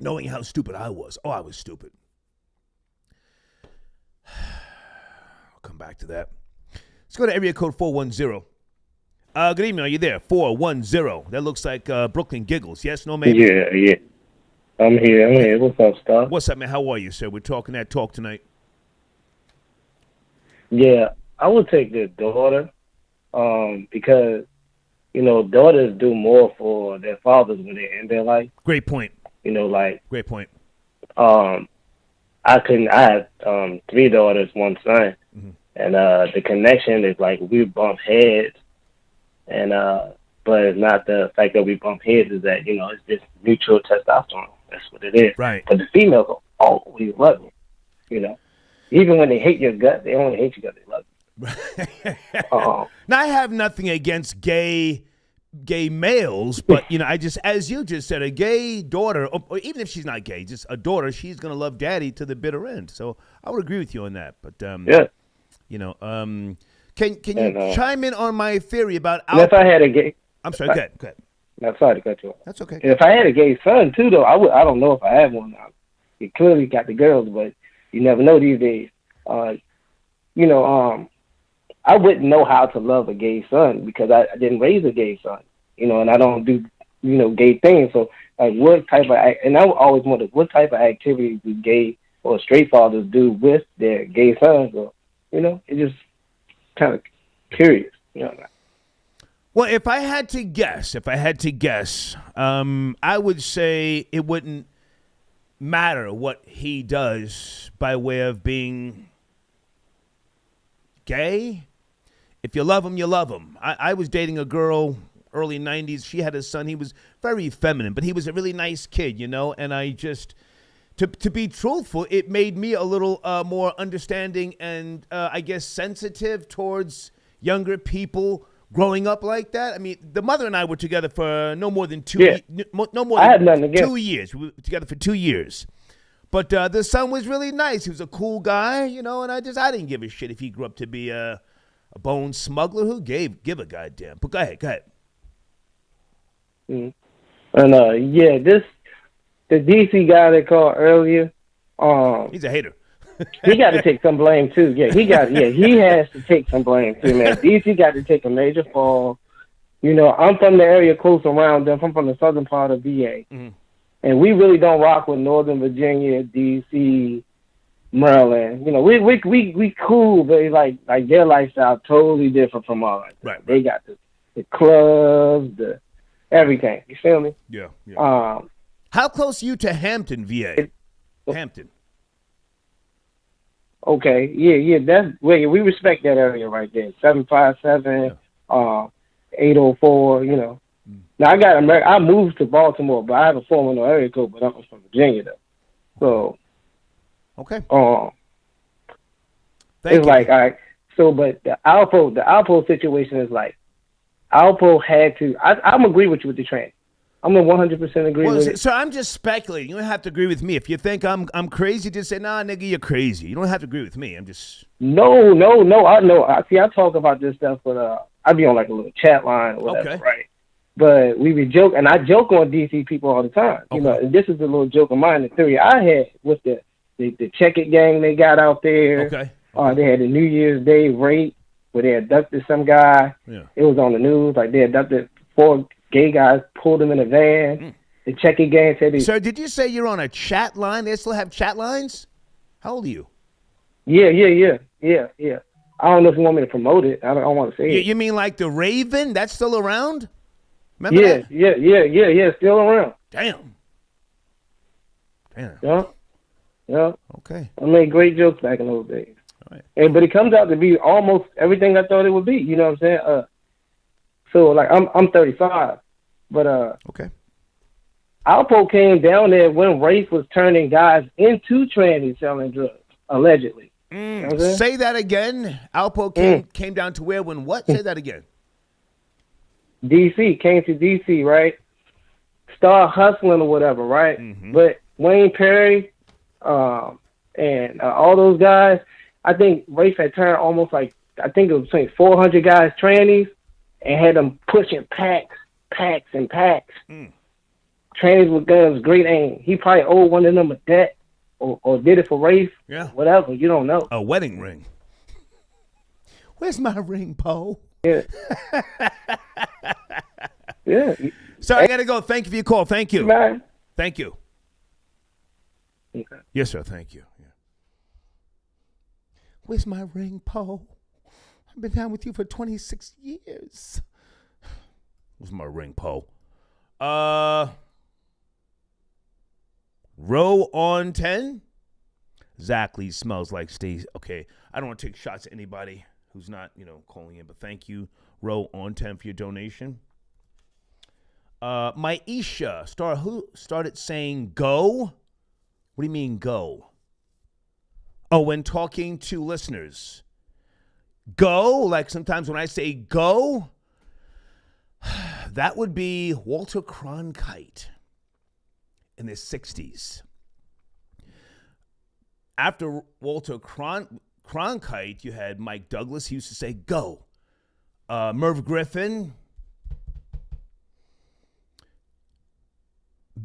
knowing how stupid I was. Oh, I was stupid. I'll come back to that. Let's go to area code 410. Good evening. Are you there? 410. That looks like Brooklyn Giggles. Yes, no, maybe? Yeah. I'm here. What's up, Star? What's up, man? How are you, sir? We're talking that talk tonight. Yeah, I would take the daughter, because, daughters do more for their fathers when they're in their life. Great point. Great point. I have 3 daughters, 1 son, and the connection is like we bump heads, and but it's not the fact that we bump heads, is that it's just mutual testosterone. That's what it is. Right. But the females will always love you. Even when they hate your gut, they only hate you because they love you. Now, I have nothing against gay males, but I just, as you just said, a gay daughter, or even if she's not gay, just a daughter, she's gonna love daddy to the bitter end. So I would agree with you on that. But can you chime in on my theory about? If I had a gay, I'm sorry. Go ahead. I'm sorry to cut you off. That's okay. If I had a gay son too, though, I don't know if I have one now. He clearly got the girls, but you never know these days. I wouldn't know how to love a gay son because I didn't raise a gay son, and I don't do, gay things. So, like, what type of, and I always wondered, what type of activities do gay or straight fathers do with their gay sons? Or, it's just kind of curious, Well, if I had to guess, I would say it wouldn't matter what he does by way of being gay. If you love him, you love him. I was dating a girl early 90s. She had a son. He was very feminine, but he was a really nice kid, and I just, to be truthful, it made me a little more understanding and I guess sensitive towards younger people growing up like that. I mean, the mother and I were together for no more than 2 years. I had nothing against 2 years. We were together for 2 years. But the son was really nice. He was a cool guy, and I didn't give a shit if he grew up to be a bone smuggler. Who give a goddamn? But go ahead. And the DC guy they called earlier, he's a hater. He got to take some blame too. He has to take some blame too, man. DC got to take a major fall. I'm from the area close around them. I'm from the southern part of VA, and we really don't rock with Northern Virginia, DC, Maryland. We cool, but like their lifestyle totally different from ours. Right. They got the clubs, the everything. You feel me? Yeah. How close are you to Hampton, VA? Hampton. Okay, yeah, we respect that area right there. 757, 804. Now I moved to Baltimore, but I have a 410 area code, but I'm from Virginia though. So, okay. It's like, all right. So, but the Alpo situation is like, Alpo had to. I'm agree with you with the trans. I'm gonna 100% agree with it. So I'm just speculating. You don't have to agree with me. If you think I'm crazy, just say, nah, nigga, you're crazy. You don't have to agree with me. I'm just No. I know. I talk about this stuff, but I be on like a little chat line or whatever, okay. Right? But we be joke, and I joke on DC people all the time. Okay. And this is a little joke of mine. The theory I had with the Check It gang they got out there. Okay. They had a New Year's Day rape where they abducted some guy. Yeah. It was on the news. Like they abducted 4 gay guys, pulled them in a van. The Check It gang said Sir, did you say you're on a chat line? They still have chat lines? How old are you? Yeah. I don't know if you want me to promote it. I don't want to say it. You mean like the Raven? That's still around? Remember that? Yeah, still around. Damn. Yeah. Yeah. Okay. I made great jokes back in those days. All right. But it comes out to be almost everything I thought it would be. You know what I'm saying? So like I'm 35, but Okay. Alpo came down there when Rafe was turning guys into trannies selling drugs, allegedly. You know what I'm saying? Say that again. Alpo came down to where when what? Say that again. DC, came to DC, right? Start hustling or whatever, right? Mm-hmm. But Wayne Perry and all those guys, I think Rafe had turned almost like, I think it was between 400 guys trannies and had them pushing packs and packs. Trannies with guns, great aim. He probably owed one of them a debt or did it for Rafe. Yeah. Whatever, you don't know. A wedding ring. Where's my ring, Poe? Yeah. Yeah. So I got to go. Thank you for your call. Thank you. Man. Thank you. Okay. Yes, sir. Thank you. Yeah. Where's my ring, Poe? I've been down with you for 26 years. Where's my ring, Poe? Row on 10? Exactly. Smells like Steve. Okay. I don't want to take shots at anybody who's not, calling in, but thank you, Row on 10, for your donation. Maisha started saying go. What do you mean go? Oh, when talking to listeners. Go, like sometimes when I say go, that would be Walter Cronkite in the 60s. After Walter Cronkite, you had Mike Douglas. He used to say go. Merv Griffin.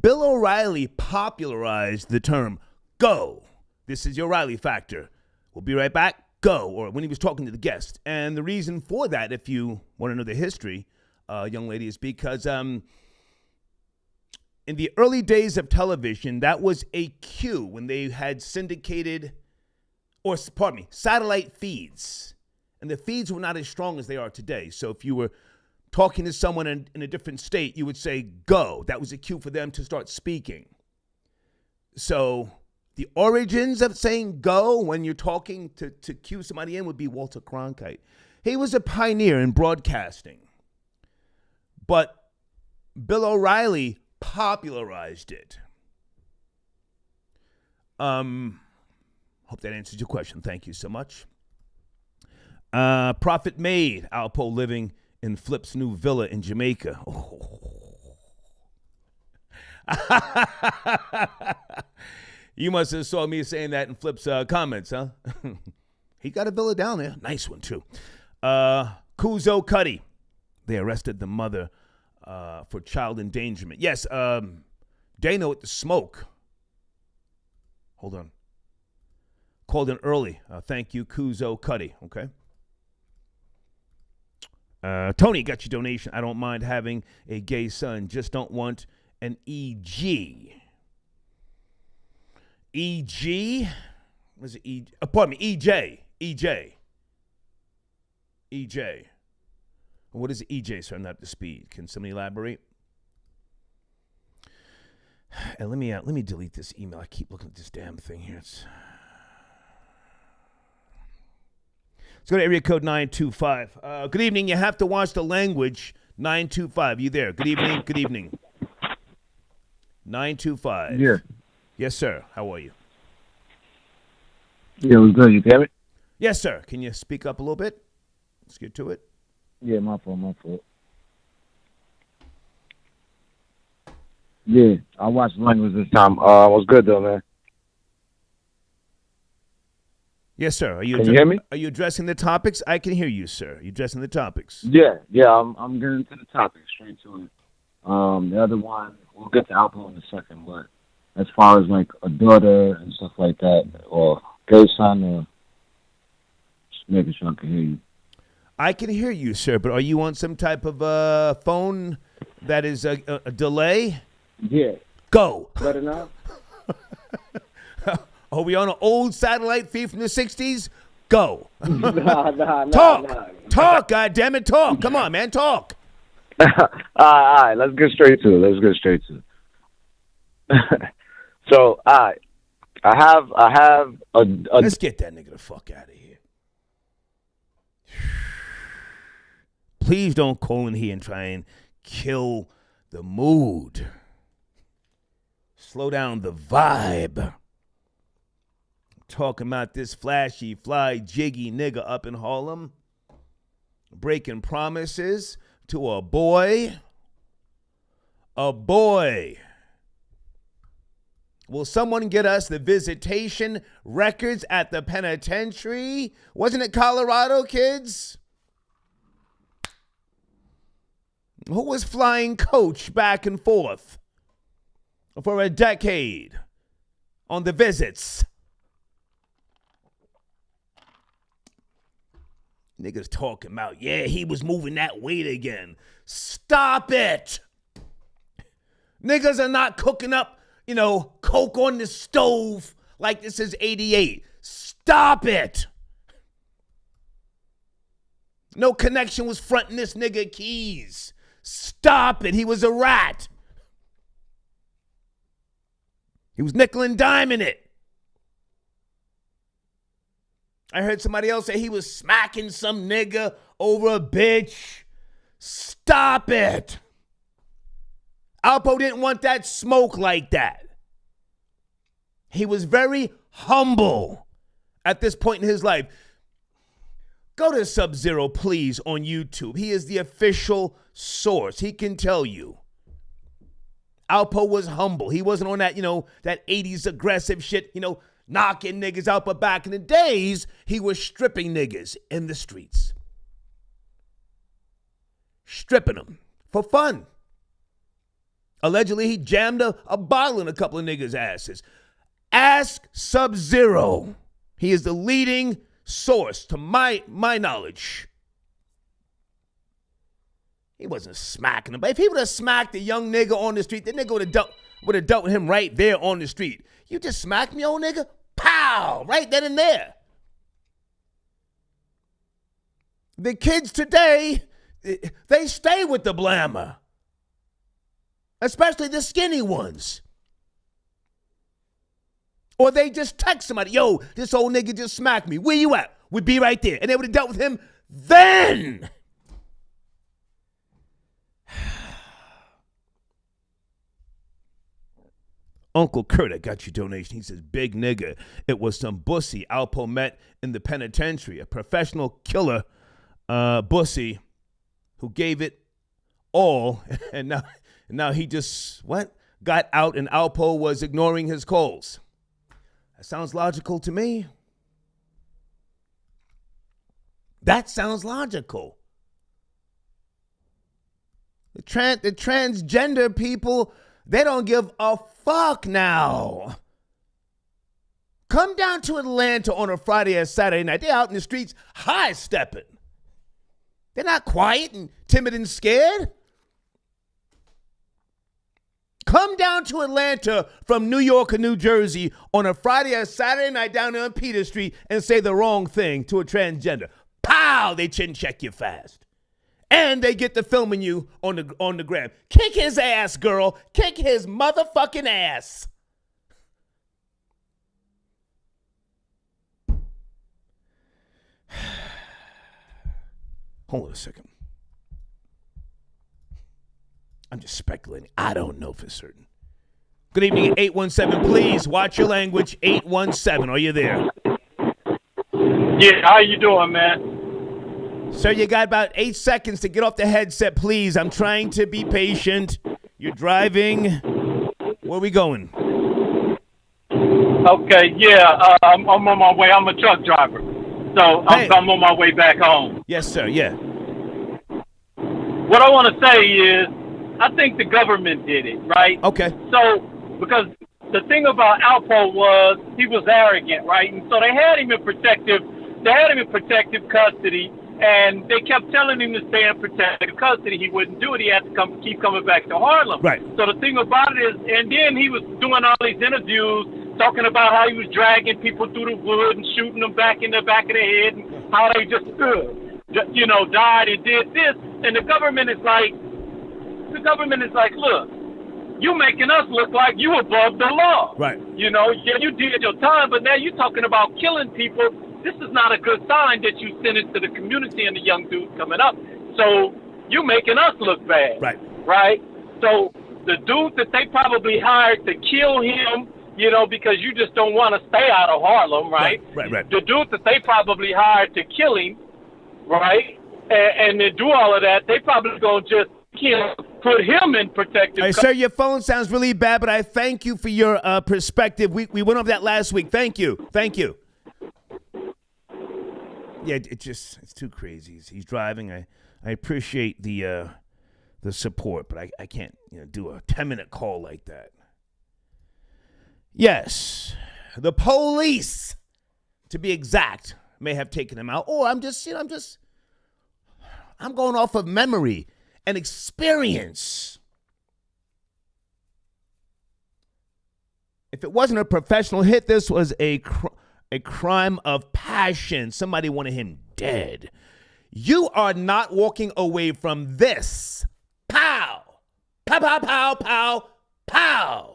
Bill O'Reilly popularized the term go. This is your O'Reilly factor. We'll be right back. Go. Or when he was talking to the guest. And the reason for that, if you want to know the history, young lady, is because in the early days of television, that was a cue when they had satellite feeds. And the feeds were not as strong as they are today. So if you were talking to someone in a different state, you would say go. That was a cue for them to start speaking. So the origins of saying go when you're talking to cue somebody in would be Walter Cronkite. He was a pioneer in broadcasting. But Bill O'Reilly popularized it. Hope that answers your question. Thank you so much. Profit made. Alpo living in Flip's new villa in Jamaica. Oh. You must have saw me saying that in Flip's comments, huh? He got a villa down there. Nice one, too. Kuzo Cuddy. They arrested the mother for child endangerment. Yes, Dana with the smoke. Hold on. Called in early. Thank you, Kuzo Cuddy. Okay. Tony, got your donation. I don't mind having a gay son. Just don't want an EG. EG? What is it? Pardon me. EJ. EJ. What is EJ, sir? I'm not up to speed. Can somebody elaborate? And let me delete this email. I keep looking at this damn thing here. Let's go to area code 925. Good evening. You have to watch the language. 925. You there? Good evening. Good evening. 925. Yeah. Yes, sir. How are you? Yeah, it was good. You hear me? Yes, sir. Can you speak up a little bit? Let's get to it. Yeah, my fault. Yeah, I watched the language this time. It was good though, man. Yes, sir. Can you hear me? Are you addressing the topics? I can hear you, sir. You addressing the topics? Yeah. I'm getting to the topic, straight to it. The other one, we'll get to Alpo in a second, but as far as like a daughter and stuff like that, or gay son, or just making sure I can hear you. I can hear you, sir, but are you on some type of phone that is a delay? Yeah. Go. Better now? Are we on an old satellite feed from the 60s? Go. Nah. Talk, goddammit, talk. Come on, man, talk. All right, let's get straight to it. So, all right. I have a Let's get that nigga the fuck out of here. Please don't call in here and try and kill the mood. Slow down the vibe. I'm talking about this flashy, fly, jiggy nigga up in Harlem breaking promises to a boy. A boy. Will someone get us the visitation records at the penitentiary? Wasn't it Colorado, kids? Who was flying coach back and forth for a decade on the visits? Niggas talking about, yeah, he was moving that weight again. Stop it. Niggas are not cooking up, coke on the stove like this is 88. Stop it. No connection was fronting this nigga keys. Stop it. He was a rat. He was nickel and diming it. I heard somebody else say he was smacking some nigga over a bitch. Stop it. Alpo didn't want that smoke like that. He was very humble at this point in his life. Go to Sub-Zero, please, on YouTube. He is the official source. He can tell you. Alpo was humble. He wasn't on that, that 80s aggressive shit, knocking niggas out. But back in the days, he was stripping niggas in the streets. Stripping them for fun. Allegedly, he jammed a bottle in a couple of niggas' asses. Ask Sub-Zero. He is the leading source to my knowledge. He wasn't smacking him. But if he would have smacked a young nigga on the street, the nigga would have dealt with him right there on the street. You just smacked me, old nigga? Pow! Right then and there. The kids today, they stay with the blammer. Especially the skinny ones. Or they just text somebody, yo, this old nigga just smacked me. Where you at? We'd be right there. And they would have dealt with him then. Uncle Kurt, I got your donation. He says, big nigga. It was some bussy Alpo met in the penitentiary. A professional killer bussy who gave it all. And now he just, got out and Alpo was ignoring his calls. That sounds logical to me. That sounds logical. The transgender people, they don't give a fuck now. Come down to Atlanta on a Friday or Saturday night. They're out in the streets high-stepping. They're not quiet and timid and scared. Come down to Atlanta from New York or New Jersey on a Friday or Saturday night down there on Peter Street and say the wrong thing to a transgender. Pow! They chin check you fast. And they get to filming you on the gram. Kick his ass, girl. Kick his motherfucking ass. Hold on a second. I'm just speculating. I don't know for certain. Good evening, 817. Please watch your language. 817. Are you there? Yeah, how you doing, man? Sir, you got about 8 seconds to get off the headset, please. I'm trying to be patient. You're driving. Where are we going? Okay, yeah, I'm on my way. I'm a truck driver. So I'm on my way back home. Yes, sir, yeah. What I want to say is, I think the government did it, right? Okay. So, because the thing about Alpo was he was arrogant, right? And so they had him in protective custody, and they kept telling him to stay in protective custody. He wouldn't do it. He had to keep coming back to Harlem. Right. So the thing about it is, and then he was doing all these interviews talking about how he was dragging people through the wood and shooting them back in the back of the head, and how they just died and did this. And the government is like, look, you making us look like you above the law. Right. You know, yeah, you did your time, but now you're talking about killing people. This is not a good sign that you send it to the community and the young dudes coming up. So you making us look bad. Right. Right? So the dude that they probably hired to kill him, you know, because you just don't want to stay out of Harlem, right? Right. The dude that they probably hired to kill him, right? And to do all of that, they probably going to just put him in protective. Hey, sir, your phone sounds really bad, but I thank you for your perspective. We went over that last week. Thank you. Yeah, it's too crazy. He's driving. I appreciate the support, but I can't do a 10-minute call like that. Yes, the police, to be exact, may have taken him out. Or I'm going off of memory and experience. If it wasn't a professional hit, this was a crime of passion. Somebody wanted him dead. You are not walking away from this. Pow! Pow, pow, pow, pow, pow!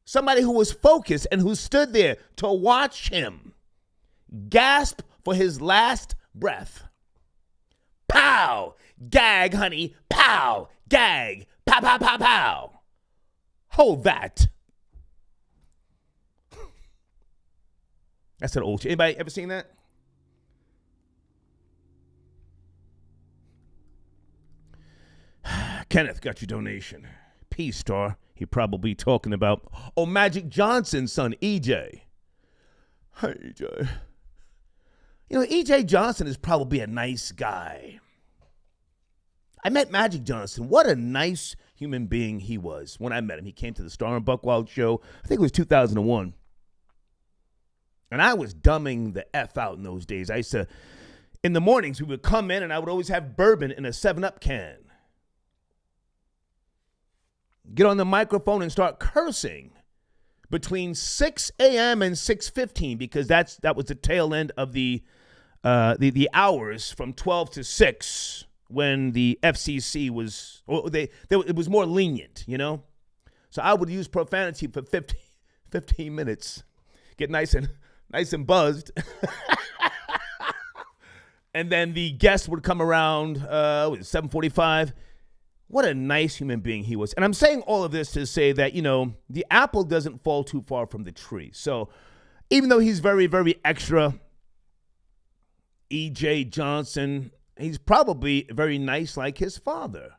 Somebody who was focused and who stood there to watch him gasp for his last breath. Pow! Gag, honey. Pow! Gag. Pow, pow, pow, pow. Hold that. That's an old shit. Anybody ever seen that? Kenneth got your donation. Peace Star. He probably talking about, Magic Johnson's son, EJ. Hey, EJ. EJ Johnson is probably a nice guy. I met Magic Johnson. What a nice human being he was when I met him. He came to the Star and Buckwild show. I think it was 2001. And I was dumbing the F out in those days. I used to, in the mornings, we would come in and I would always have bourbon in a 7-Up can. Get on the microphone and start cursing between 6 a.m. and 6:15 because that was the tail end of the hours from 12 to 6 when the FCC was, it was more lenient, So I would use profanity for 15 minutes, get nice and buzzed, and then the guest would come around 7:45. What a nice human being he was. And I'm saying all of this to say that, the apple doesn't fall too far from the tree. So even though he's very, very extra, E.J. Johnson, he's probably very nice like his father.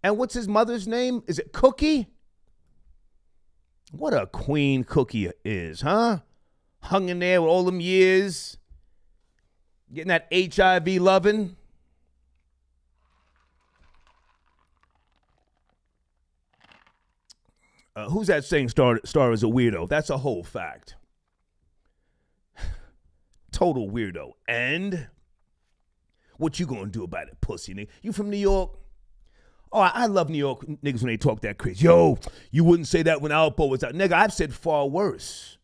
And what's his mother's name? Is it Cookie? What a queen Cookie is, huh? Hung in there with all them years, getting that HIV loving. Who's that saying Star is a weirdo? That's a whole fact. Total weirdo. And what you gonna do about it, pussy nigga? You from New York? Oh, I love New York niggas when they talk that crazy. Yo, you wouldn't say that when Alpo was out. Nigga, I've said far worse.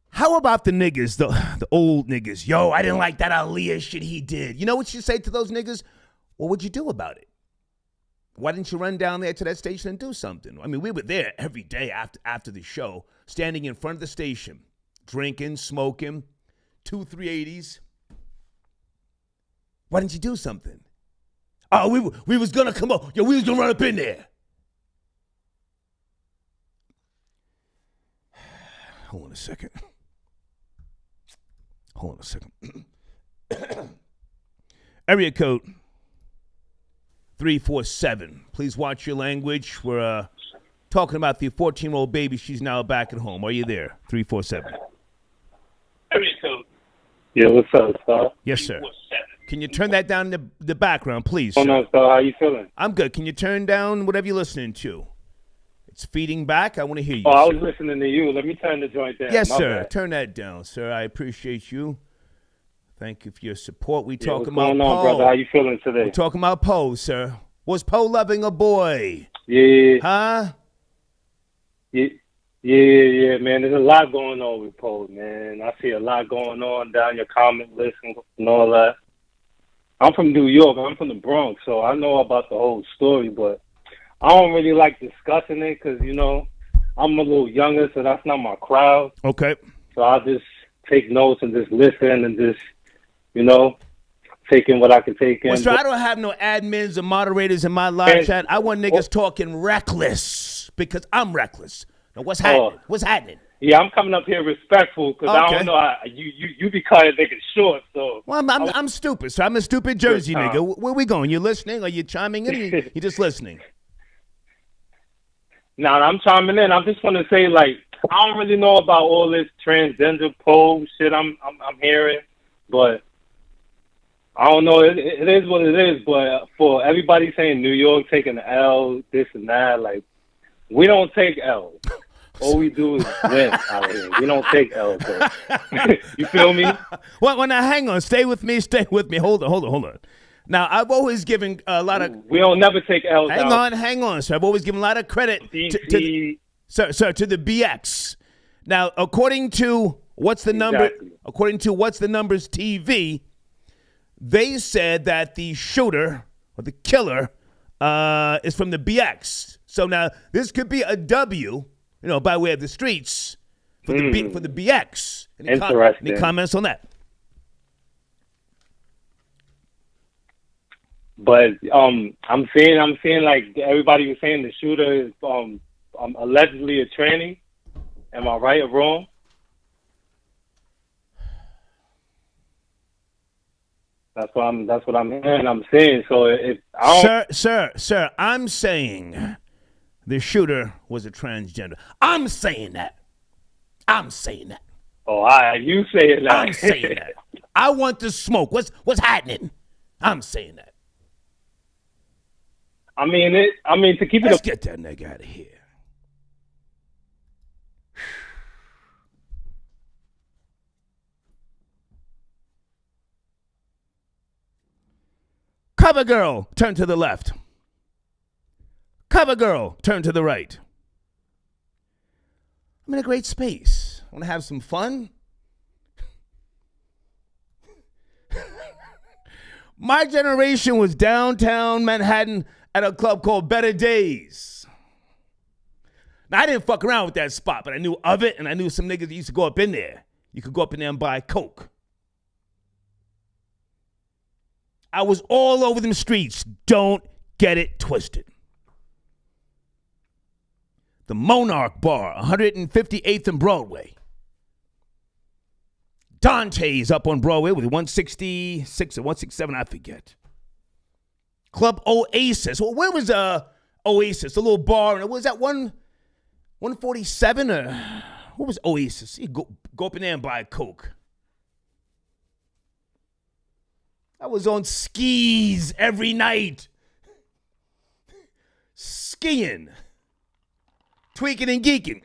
How about the niggas, the old niggas? Yo, I didn't like that Aaliyah shit he did. You know what you say to those niggas? What would you do about it? Why didn't you run down there to that station and do something? I mean, we were there every day after the show, standing in front of the station, drinking, smoking, 2 380s. Why didn't you do something? Oh, we was gonna come up. Yo, we was gonna run up in there. Hold on a second. Area code 347. Please watch your language. We're talking about the 14-year-old baby. She's now back at home. Are you there? 347. Area code. Yeah, what's up, Star? Yes, sir. Can you turn that down in the background, please? Oh, no, Star. How you feeling? I'm good. Can you turn down whatever you're listening to? It's feeding back. I want to hear you. Oh, I sir. was listening to you. Let me turn the joint down. Yes, My sir. bad. Turn that down, sir. I appreciate you. Thank you for your support. We Yeah, talking what's about going on, Poe. brother? How you feeling today? We're talking about Poe, sir. Was Poe loving a boy? Yeah. Huh? Yeah, man. There's a lot going on with Poe, man. I see a lot going on down your comment list and all that. I'm from New York. I'm from the Bronx, so I know about the whole story, but I don't really like discussing it because, you know, I'm a little younger, so that's not my crowd. Okay. So I'll just take notes and just listen and just, you know, take in what I can take in. Well, sir, I don't have no admins or moderators in my live chat. I want niggas talking reckless because I'm reckless. Now, what's happening? What's happening? Yeah, I'm coming up here respectful because I don't know. You be cutting niggas short, so. Well, I'm stupid, so I'm a stupid Jersey nigga. Where we going? You listening? Are you chiming in? Or you just listening? Now, I'm chiming in. I just want to say, like, I don't really know about all this transgender pole shit I'm hearing, but I don't know. It is what it is. But for everybody saying New York taking the L, this and that, like, we don't take L. All we do is win out here. We don't take L. So. You feel me? Well, now hang on. Stay with me. Hold on. Now, I've always given a lot of... We don't never take L's out. Hang on, sir. I've always given a lot of credit to the BX. Now, according to What's the Number? Exactly. According to What's the Numbers TV, they said that the shooter or the killer is from the BX. So now this could be a W, you know, by way of the streets for the BX. Any comments on that? But I'm seeing like everybody was saying the shooter is allegedly a tranny. Am I right or wrong? That's what I'm hearing. I'm saying. So if I don't, sir, I'm saying the shooter was a transgender. I'm saying that. Oh, you saying that? I'm saying that. I want the smoke. What's happening? I'm saying that. I mean, to keep it. Let's get that nigga out of here. Cover girl, turn to the left. Cover girl, turn to the right. I'm in a great space. Want to have some fun? My generation was downtown Manhattan at a club called Better Days. Now, I didn't fuck around with that spot, but I knew of it, and I knew some niggas that used to go up in there. You could go up in there and buy Coke. I was all over them streets. Don't get it twisted. The Monarch Bar, 158th and Broadway. Dante's up on Broadway with 166 or 167, I forget. Club Oasis. Well, where was Oasis? A little bar. And was that 147 or what was Oasis? You go up in there and buy a Coke. I was on skis every night. Skiing. Tweaking and geeking.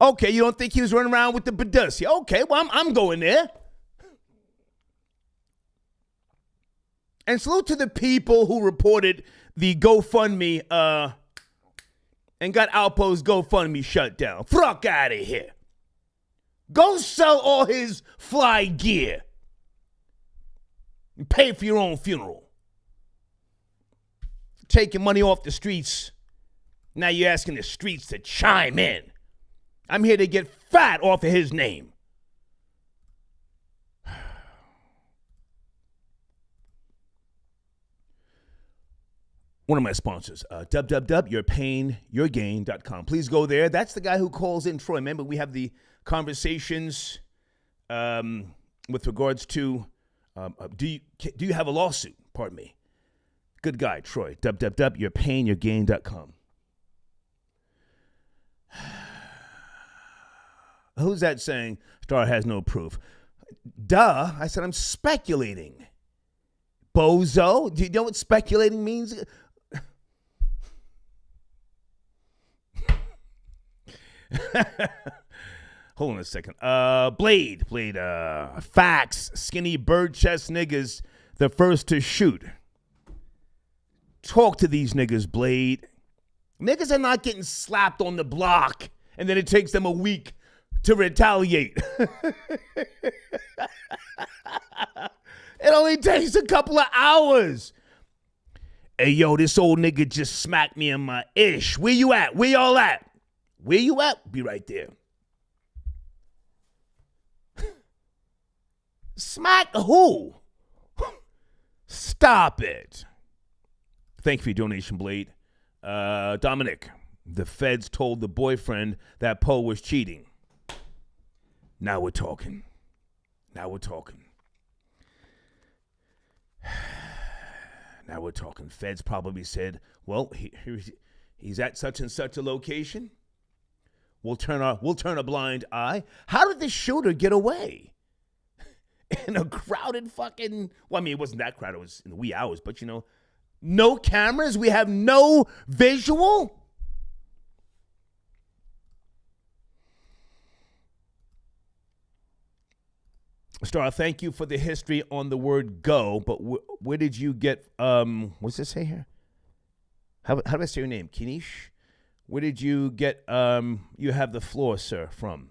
Okay, you don't think he was running around with the Badussi? Okay, well, I'm going there. And salute to the people who reported the GoFundMe and got Alpo's GoFundMe shut down. Fuck out of here. Go sell all his fly gear and pay for your own funeral. Taking money off the streets. Now you're asking the streets to chime in. I'm here to get fat off of his name. One of my sponsors, www.yourpainyourgain.com. Please go there. That's the guy who calls in Troy. Remember, we have the conversations with regards to, do you have a lawsuit? Pardon me. Good guy, Troy. www.yourpainyourgain.com. Who's that saying Star has no proof? Duh. I said I'm speculating. Bozo. Do you know what speculating means? Hold on a second. Blade, facts, skinny bird chest niggas, the first to shoot. Talk to these niggas, Blade. Niggas are not getting slapped on the block, and then it takes them a week to retaliate. It only takes a couple of hours. Hey, yo, this old nigga just smacked me in my ish. Where you at? Where y'all at? Where you at? Be right there. Smack who? Stop it. Thank you for your donation, Blade. Dominic, the feds told the boyfriend that Poe was cheating. Now we're talking. Now we're talking. Now we're talking. Feds probably said, well, he's at such and such a location. We'll turn a blind eye. How did the shooter get away? In a crowded fucking, well, I mean, it wasn't that crowded. It was in the wee hours, but you know, no cameras. We have no visual. Star, thank you for the history on the word go, but where did you get, what's this say here? How do I say your name? Kinish? Where did you get, you have the floor, sir, from?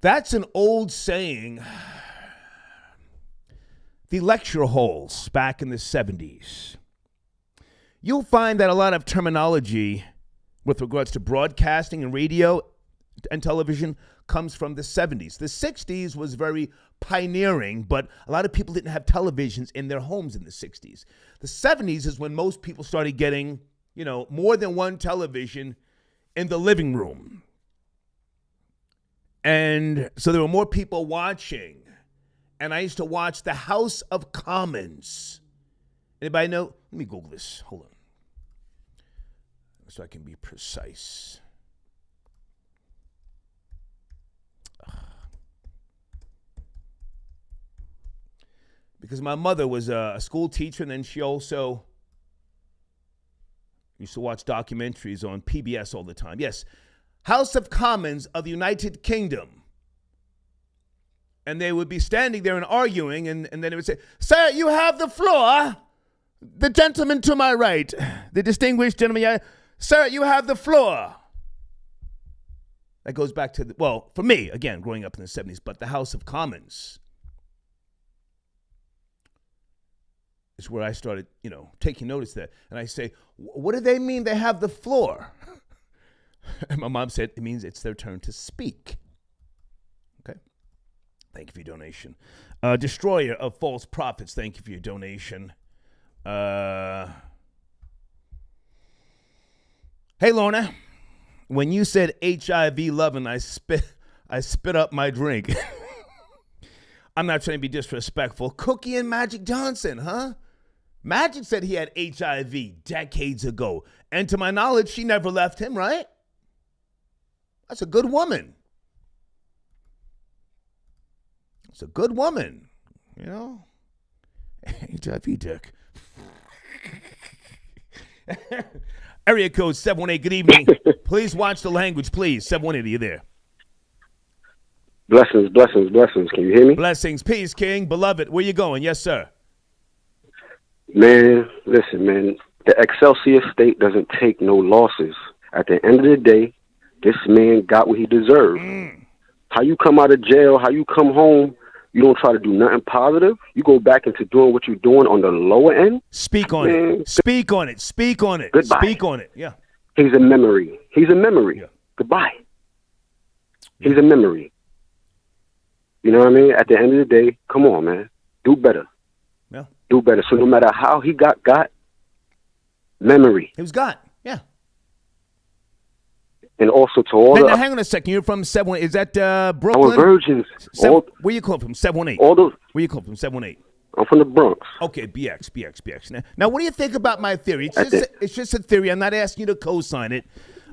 That's an old saying. The lecture halls back in the 70s. You'll find that a lot of terminology with regards to broadcasting and radio and television comes from the 70s. The 60s was very pioneering, but a lot of people didn't have televisions in their homes in the 60s. The 70s is when most people started getting, you know, more than one television in the living room. And so there were more people watching. And I used to watch the House of Commons. Anybody know? Let me Google this. Hold on. So I can be precise. Because my mother was a school teacher, and then she also used to watch documentaries on PBS all the time. Yes, House of Commons of the United Kingdom. And they would be standing there and arguing, and then it would say, sir, you have the floor. The gentleman to my right, the distinguished gentleman, sir, you have the floor. That goes back to, well, for me, again, growing up in the 70s, but the House of Commons is where I started, you know, taking notice of that. And I say, what do they mean they have the floor? And my mom said, it means it's their turn to speak. Okay. Thank you for your donation. Destroyer of False Prophets, thank you for your donation. Hey, Lorna, when you said HIV loving, I spit up my drink. I'm not trying to be disrespectful. Cookie and Magic Johnson, huh? Magic said he had HIV decades ago. And to my knowledge, she never left him, right? That's a good woman. It's a good woman, you know? HIV dick. Area code 718, good evening. Please watch the language, please. 718, are you there? Blessings, blessings, blessings. Can you hear me? Blessings, peace, King, beloved. Where you going? Yes, sir. Man, listen, man. The Excelsior State doesn't take no losses. At the end of the day, this man got what he deserved. How you come out of jail, how you come home, you don't try to do nothing positive. You go back into doing what you're doing on the lower end. Speak on it. Speak on it. Speak on it. Goodbye. Speak on it. Yeah. He's a memory. He's a memory. Yeah. Goodbye. He's a memory. You know what I mean? At the end of the day, come on, man. Do better. Yeah. Do better. So no matter how he got, memory. He was got. Yeah. And also to all now, hang on a second. You're from 718. Is that Brooklyn? Our virgins. Where you calling from? 718. Where you calling from? 718. I'm from the Bronx. Okay, BX. Now, what do you think about my theory? It's just a theory. I'm not asking you to co-sign it.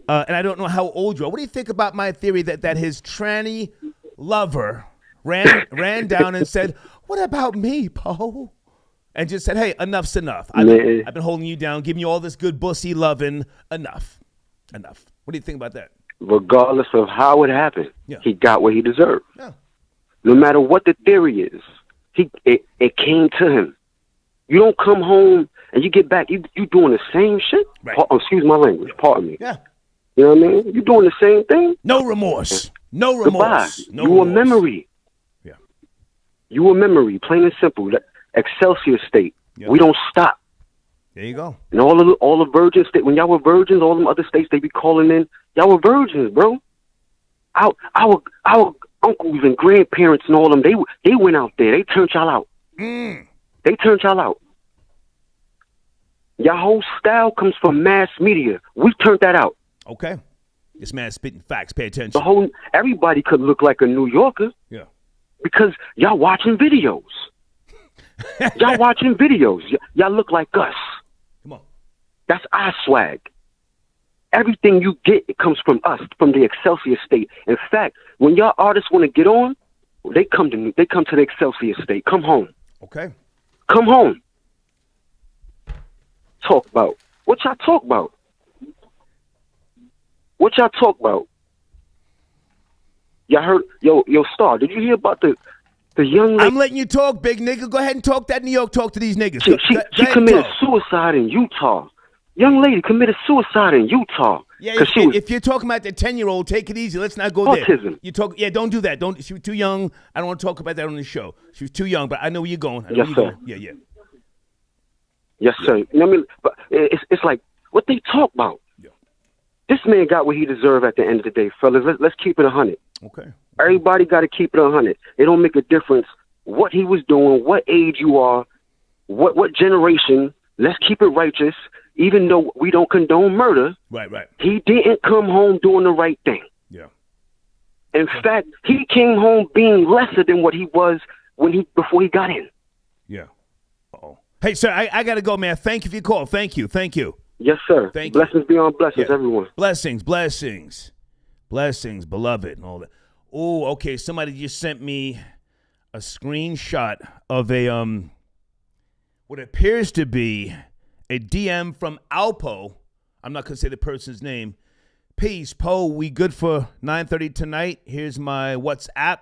And I don't know how old you are. What do you think about my theory that his tranny lover ran down and said, "What about me, Poe?" And just said, "Hey, enough's enough. I've been holding you down, giving you all this good bussy loving. Enough. What do you think about that?" Regardless of how it happened, he got what he deserved. Yeah. No matter what the theory is, it came to him. You don't come home and you get back, you doing the same shit. Right. Excuse my language. Pardon me. Yeah. You know what I mean? You doing the same thing. No remorse. No Goodbye. remorse. No You remorse. a memory. Yeah. You a memory, plain and simple. Excelsior state. Yeah. We don't stop. There you go. And all the virgin states, when y'all were virgins, all them other states they be calling in, y'all were virgins, bro. Our uncles and grandparents and all them, they went out there. They turned y'all out. They turned y'all out. Your whole style comes from mass media. We turned that out. Okay. This man's spitting facts. Pay attention. Everybody could look like a New Yorker. Yeah. Because y'all watching videos. Y'all watching videos. Y'all look like us. Come on. That's our swag. Everything you get, it comes from us, from the Excelsior state. In fact, when y'all artists want to get on, they come to the Excelsior state. Come home. Okay. Come home. Talk about. What y'all talk about? What y'all talk about? Y'all heard, yo, Star, did you hear about the young lady? I'm letting you talk, big nigga. Go ahead and talk that New York talk to these niggas. She committed suicide in Utah. Young lady committed suicide in Utah. Yeah, if you're talking about the 10-year-old, take it easy. Let's not go autism. there. Don't do that. She was too young. I don't want to talk about that on the show. She was too young, but I know where you're going. Yes, sir. Yeah. Yes, sir. You know what I mean? But it's like what they talk about. Yeah. This man got what he deserved at the end of the day, fellas. Let's keep it 100. Okay. Everybody got to keep it 100. It don't make a difference what he was doing, what age you are, what generation. Let's keep it righteous. Even though we don't condone murder, right. He didn't come home doing the right thing. Yeah. In fact, he came home being lesser than what he was before he got in. Yeah. Uh-oh. Hey, sir, I got to go, man. Thank you for your call. Thank you. Yes, sir. Blessings beyond blessings, everyone. Blessings, beloved, and all that. Oh, okay. Somebody just sent me a screenshot of what appears to be a DM from Alpo. I'm not going to say the person's name. Peace, Poe. We good for 9:30 tonight. Here's my WhatsApp.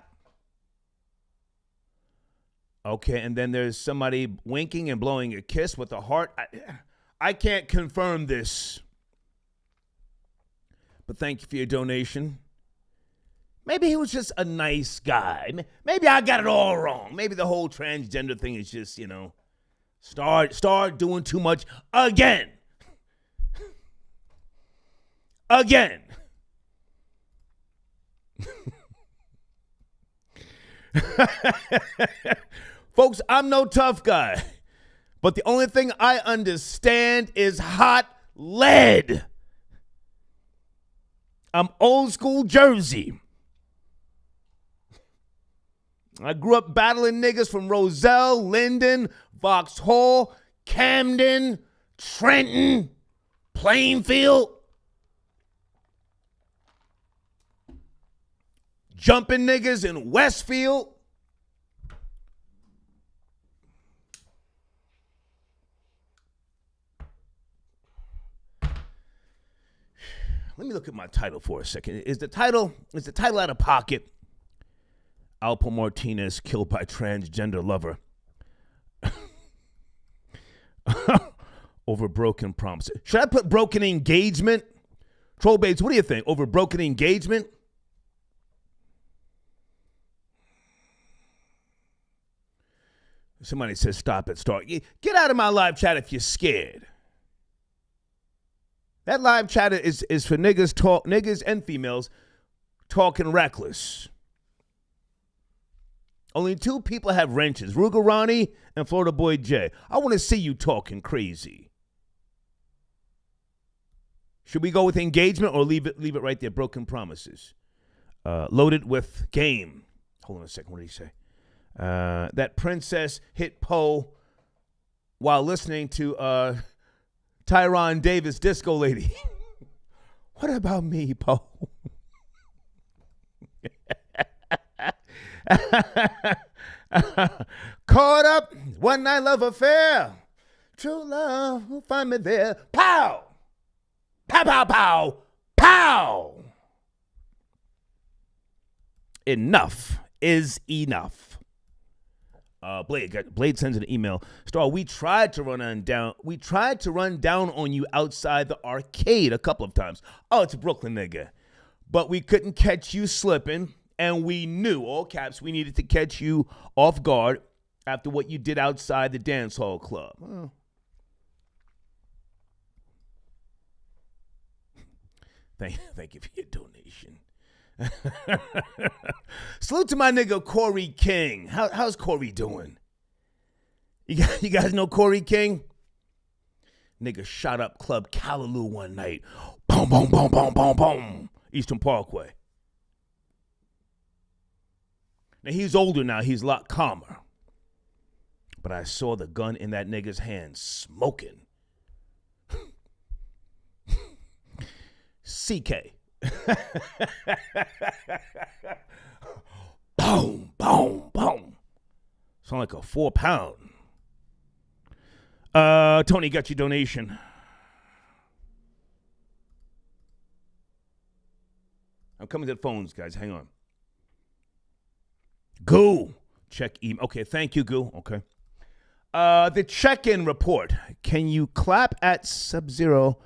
Okay, and then there's somebody winking and blowing a kiss with a heart. I can't confirm this, but thank you for your donation. Maybe he was just a nice guy. Maybe I got it all wrong. Maybe the whole transgender thing is just, start doing too much again. Folks, I'm no tough guy, but the only thing I understand is hot lead. I'm old school Jersey. I grew up battling niggas from Roselle, Linden, Vauxhall, Camden, Trenton, Plainfield. Jumping niggas in Westfield. Let me look at my title for a second. Is the title out of pocket? Alpo Martinez killed by transgender lover over broken promises. Should I put broken engagement? Troll Bates, what do you think? Over broken engagement? Somebody says stop it, start. Get out of my live chat if you're scared. That live chat is for niggas and females talking reckless. Only two people have wrenches, Ruger Ronnie and Florida Boy Jay. I want to see you talking crazy. Should we go with engagement or leave it right there? Broken promises. Loaded with game. Hold on a second. What did he say? That princess hit Poe while listening to Tyron Davis, Disco Lady. What about me, Poe? Caught up, one night love affair. True love will find me there. Pow! Pow, pow, pow, pow! Enough is enough. Blade sends an email. Star, we tried to run down on you outside the arcade a couple of times. Oh, it's a Brooklyn nigga. but we couldn't catch you slipping, and we knew, all caps, we needed to catch you off guard after what you did outside the dance hall club. Well, thank you for your donation. Salute to my nigga Corey King. How's Corey doing? You guys know Corey King? Nigga shot up Club Callaloo one night. Boom, boom, boom, boom, boom, boom. Eastern Parkway. Now, he's older now. He's a lot calmer. But I saw the gun in that nigga's hand smoking. CK. Boom, boom, boom. Sound like a 4-pound. Tony, got your donation. I'm coming to the phones, guys. Hang on. Goo. Check email. Okay, thank you, Goo. Okay. The check-in report. Can you clap at Sub-Zero?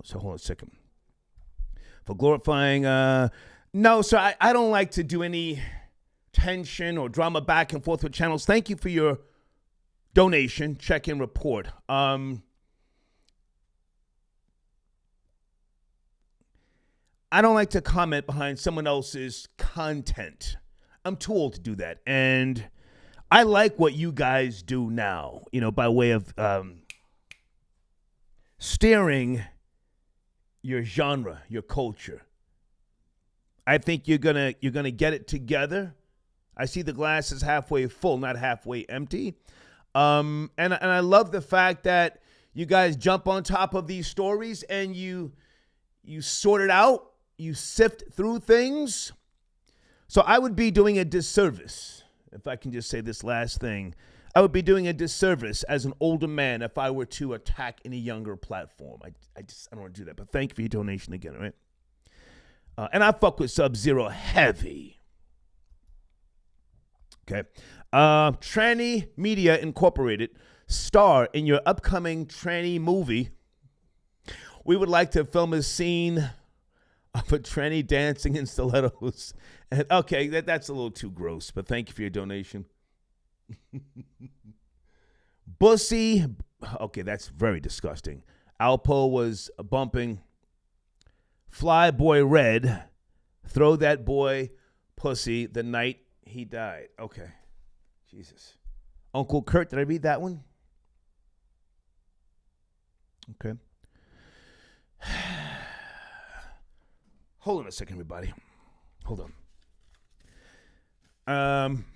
So hold on a second. For glorifying, no, sir, I don't like to do any tension or drama back and forth with channels. Thank you for your donation, check-in report. I don't like to comment behind someone else's content. I'm too old to do that. And I like what you guys do now, by way of steering your genre, your culture. I think you're gonna get it together. I see the glass is halfway full, not halfway empty. And I love the fact that you guys jump on top of these stories and you sort it out, you sift through things. So I would be doing a disservice, if I can just say this last thing. I would be doing a disservice as an older man if I were to attack any younger platform. I don't want to do that. But thank you for your donation again, all right? And I fuck with Sub-Zero heavy. Okay. Tranny Media Incorporated, star in your upcoming tranny movie. We would like to film a scene of a tranny dancing in stilettos. And okay, that's a little too gross, but thank you for your donation. Bussy, okay, that's very disgusting. Alpo was bumping Fly Boy Red, throw that boy pussy the night he died. Okay, Jesus. Uncle Kurt, did I read that one? Okay. Hold on a second, everybody. Hold on.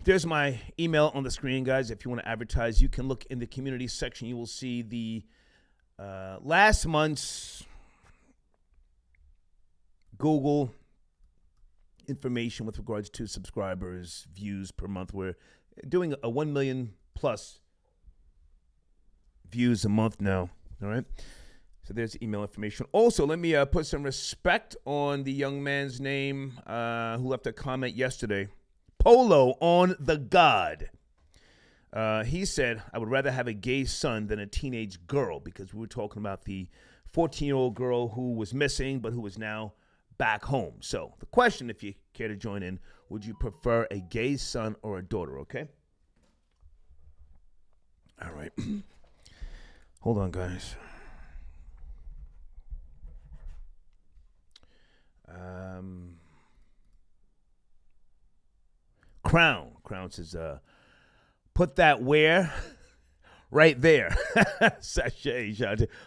There's my email on the screen, guys. If you want to advertise, you can look in the community section. You will see the last month's Google information with regards to subscribers, views per month. We're doing a 1 million plus views a month now. All right. So there's email information. Also, let me put some respect on the young man's name who left a comment yesterday. Polo on the God. He said, I would rather have a gay son than a teenage girl, because we were talking about the 14-year-old girl who was missing but who is now back home. So the question, if you care to join in, would you prefer a gay son or a daughter, okay? All right. Hold on, guys. Crown says, put that where? Right there. Sachet.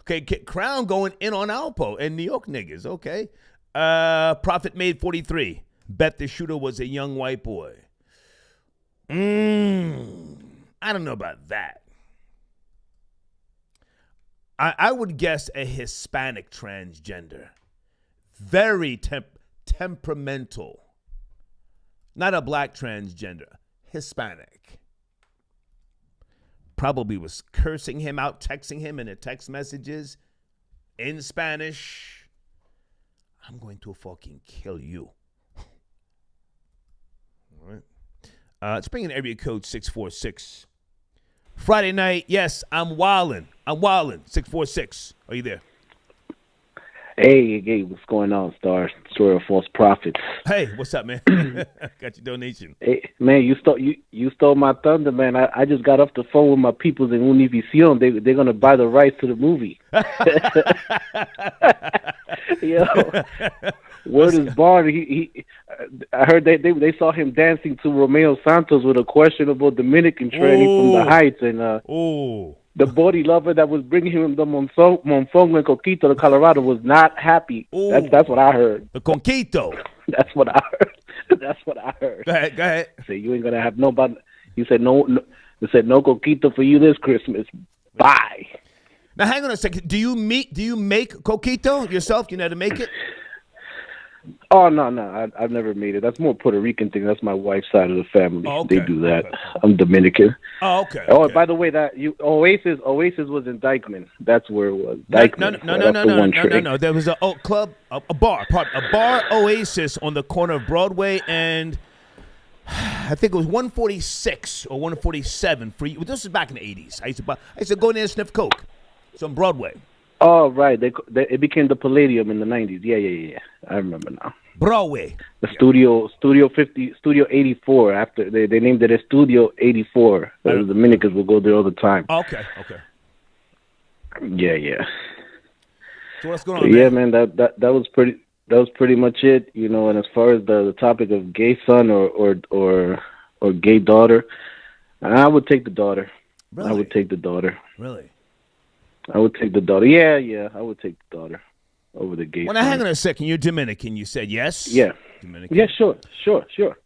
Okay, Crown going in on Alpo and New York niggas. Okay. Prophet Made 43. Bet the shooter was a young white boy. I don't know about that. I would guess a Hispanic transgender. Very temperamental. Not a black transgender. Hispanic. Probably was cursing him out, texting him in the text messages in Spanish. I'm going to fucking kill you. All right. Let's bring in area code 646. Friday night, yes, I'm wildin'. 646. Are you there? Hey, what's going on, Star? Story of False Prophets. Hey, what's up, man? Got your donation. Hey, man, you stole my thunder, man. I just got off the phone with my peoples in Univision. They're gonna buy the rights to the movie. Yo, word is born. I heard they saw him dancing to Romeo Santos with a questionable Dominican tranny from the Heights, and the body lover that was bringing him the Monfongo and Coquito to Colorado was not happy. That's what I heard. The Conquito. That's what I heard. That's what I heard. Go ahead. I said, you ain't gonna have nobody. He said no. He said no Coquito for you this Christmas. Bye. Now hang on a second. Do you make Coquito yourself? You know how to make it? Oh no, I've never made it. That's more Puerto Rican thing. That's my wife's side of the family. Oh, okay. They do that. Okay. I'm Dominican. Oh, okay. Oh, by the way, Oasis was in Dykeman. That's where it was. Dykeman. No. There was a bar Oasis on the corner of Broadway and I think it was 146 or 147 for you. This was back in the 80s. I used to go in there and sniff coke. It's on Broadway. Oh, right. It became the Palladium in the 90s. Yeah. I remember now. Broadway. The Studio 84. After they named it as Studio 84. The Dominicans will go there all the time. Okay. Yeah. So what's going on? Yeah, man. That was pretty. That was pretty much it. You know. And as far as the topic of gay son or gay daughter, I would take the daughter. Really? I would take the daughter. Really? I would take the daughter. Yeah. I would take the daughter over the gay. Well, now hang on a second. You're Dominican. You said yes. Yeah. Dominican. Yeah. Sure.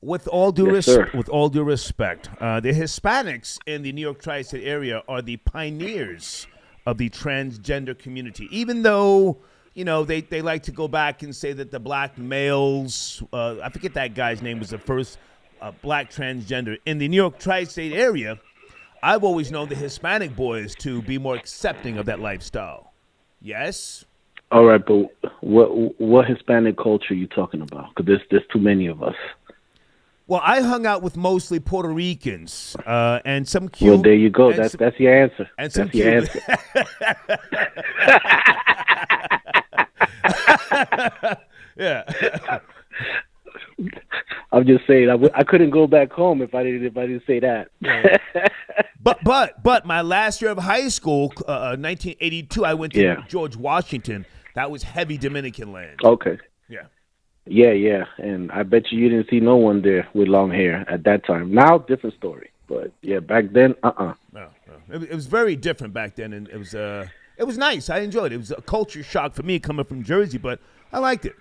With all due respect, the Hispanics in the New York tri-state area are the pioneers of the transgender community. Even though they like to go back and say that the black males, I forget that guy's name, was the first black transgender in the New York tri-state area. I've always known the Hispanic boys to be more accepting of that lifestyle. Yes? All right, but what Hispanic culture are you talking about? Because there's too many of us. Well, I hung out with mostly Puerto Ricans and some Cubans. Well, there you go. That's your answer. And some That's your answer. Yeah. I'm just saying I couldn't go back home if I didn't say that. Yeah. But my last year of high school, 1982, I went to George Washington. That was heavy Dominican land. Okay. Yeah. Yeah. And I bet you didn't see no one there with long hair at that time. Now, different story. But yeah, back then, No. It was very different back then, and it was nice. I enjoyed it. It was a culture shock for me coming from Jersey, but I liked it.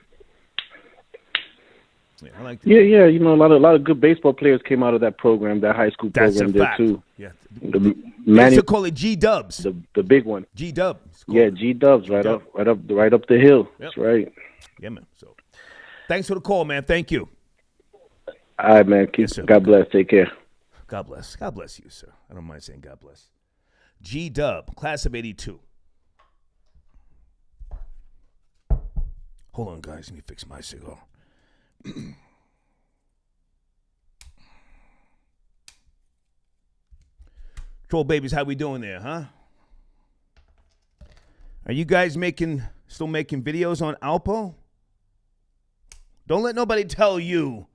Yeah, I liked it. Yeah. You know, a lot of good baseball players came out of that program, that high school program there too. Yeah. They used to call it G-Dubs. The big one. G-Dubs. Yeah, G-Dubs, right up the hill. Yep. That's right. Yeah, man. So, thanks for the call, man. Thank you. All right, man. God bless. Take care. God bless. God bless you, sir. I don't mind saying God bless. G-Dub, class of 82. Hold on, guys. Let me fix my cigar. Troll babies, how we doing there, huh? Are you guys still making videos on Alpo? Don't let nobody tell you,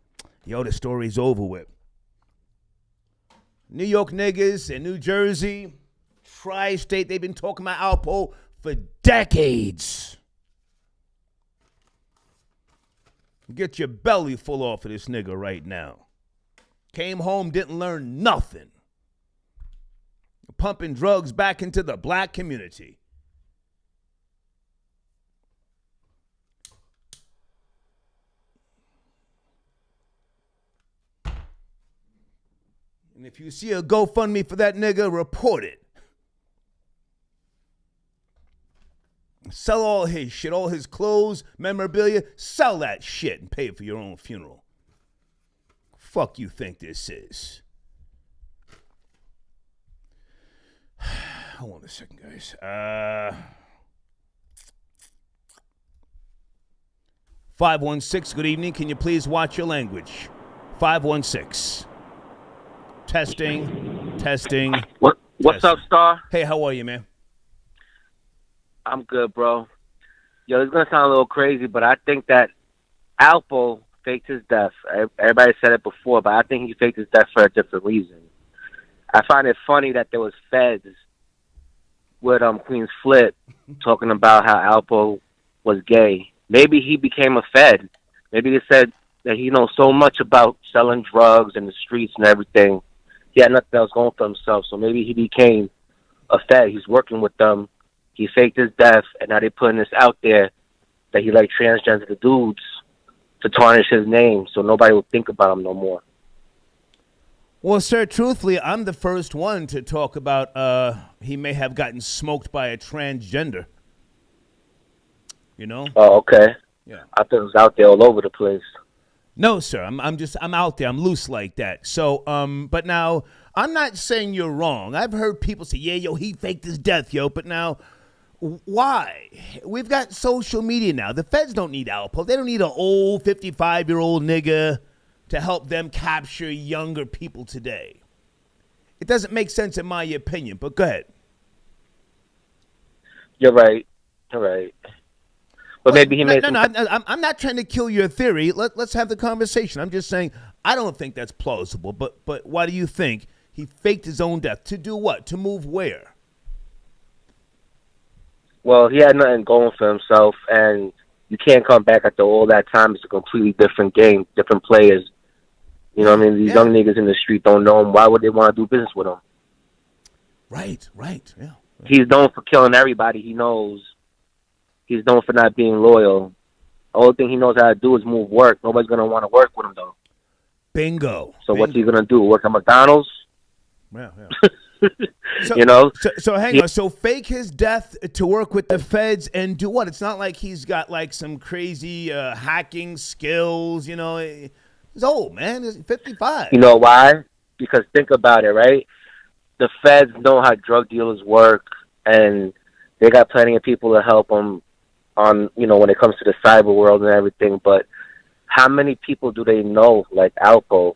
the story's over with. New York niggas and New Jersey, tri-state, they've been talking about Alpo for decades. Get your belly full off of this nigga right now. Came home, didn't learn nothing. Pumping drugs back into the black community. And if you see a GoFundMe for that nigga, report it. Sell all his shit, all his clothes, memorabilia. Sell that shit and pay for your own funeral. Fuck you think this is? Hold on a second, guys. 516, good evening. Can you please watch your language? 516. Testing. What's up, Star? Hey, how are you, man? I'm good, bro. Yo, it's gonna sound a little crazy, but I think that Alpo faked his death. Everybody said it before, but I think he faked his death for a different reason. I find it funny that there was feds with Queen's Flip talking about how Alpo was gay. Maybe he became a fed. Maybe they said that he knows so much about selling drugs in the streets and everything. He had nothing else going for himself, so maybe he became a fed. He's working with them. He faked his death, and now they're putting this out there that he liked transgender dudes to tarnish his name so nobody will think about him no more. Well, sir, truthfully, I'm the first one to talk about he may have gotten smoked by a transgender. You know? Oh, okay. Yeah. I thought it was out there all over the place. No, sir. I'm out there. I'm loose like that. So, but now I'm not saying you're wrong. I've heard people say, "Yeah, yo, he faked his death, yo." But now, why? We've got social media now. The feds don't need Alpo. They don't need an old 55-year-old nigga to help them capture younger people today. It doesn't make sense in my opinion. But go ahead. You're right. You're right. But maybe he made I'm not trying to kill your theory. Let's have the conversation. I'm just saying I don't think that's plausible. But why do you think he faked his own death? To do what? To move where? Well, he had nothing going for himself, and you can't come back after all that time. It's a completely different game, different players. You know what I mean? These young niggas in the street don't know him. Why would they want to do business with him? Right, yeah. He's known for killing everybody he knows. He's known for not being loyal. The only thing he knows how to do is move work. Nobody's going to want to work with him, though. Bingo. So what's he going to do? Work at McDonald's? Yeah. So, you know? So hang on. So fake his death to work with the feds and do what? It's not like he's got like some crazy hacking skills, you know. He's old, man. He's 55. You know why? Because think about it, right? The feds know how drug dealers work, and they got plenty of people to help them on, you know, when it comes to the cyber world and everything. But how many people do they know, like Alpo?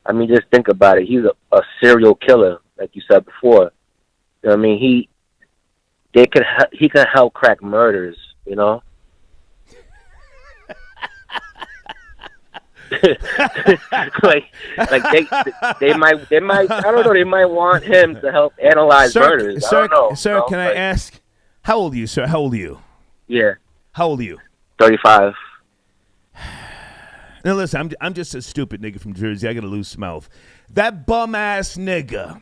I mean, just think about it. He's a serial killer, like you said before. You know what I mean? He can help crack murders, you know? like they might I don't know, they might want him to help analyze murders. I don't know, sir, can I ask, how old are you, sir? How old are you? Yeah. How old are you? 35. Now listen, I'm just a stupid nigga from Jersey. I got a loose mouth. That bum ass nigga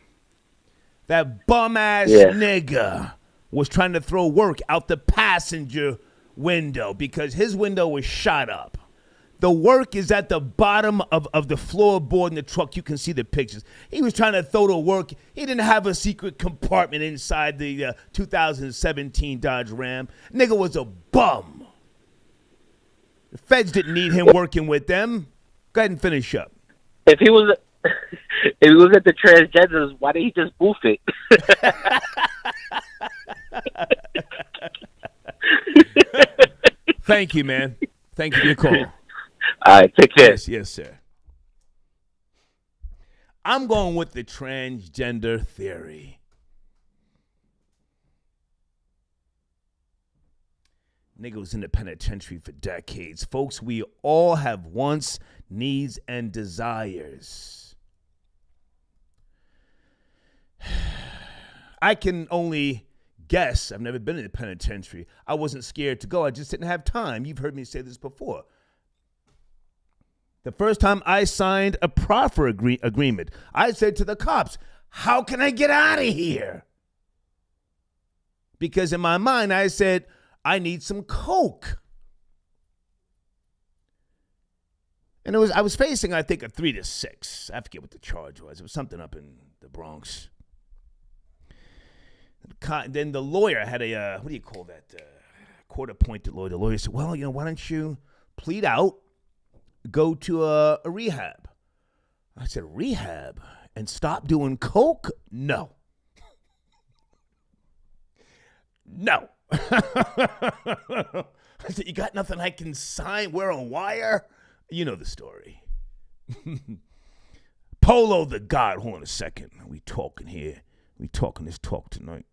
was trying to throw work out the passenger window because his window was shot up. The work is at the bottom of the floorboard in the truck. You can see the pictures. He was trying to throw the work. He didn't have a secret compartment inside the 2017 Dodge Ram. Nigga was a bum. The feds didn't need him working with them. Go ahead and finish up. If he was at the transgenders, why did he just boof it? Thank you, man. Thank you for your call. All right, take care. Yes, sir. I'm going with the transgender theory. Nigga was in the penitentiary for decades. Folks, we all have wants, needs, and desires. I can only guess. I've never been in the penitentiary. I wasn't scared to go. I just didn't have time. You've heard me say this before. The first time I signed a proffer agreement, I said to the cops, how can I get out of here? Because in my mind, I said, I need some coke. And I was facing, I think, a 3 to 6. I forget what the charge was. It was something up in the Bronx. Then the lawyer had a, what do you call that? Court-appointed lawyer. The lawyer said, well, why don't you plead out? Go to a rehab. I said, rehab? And stop doing coke? No. No. I said, you got nothing I can sign? Wear a wire? You know the story. Polo the God. Hold on a second. We talking here. We talking this talk tonight.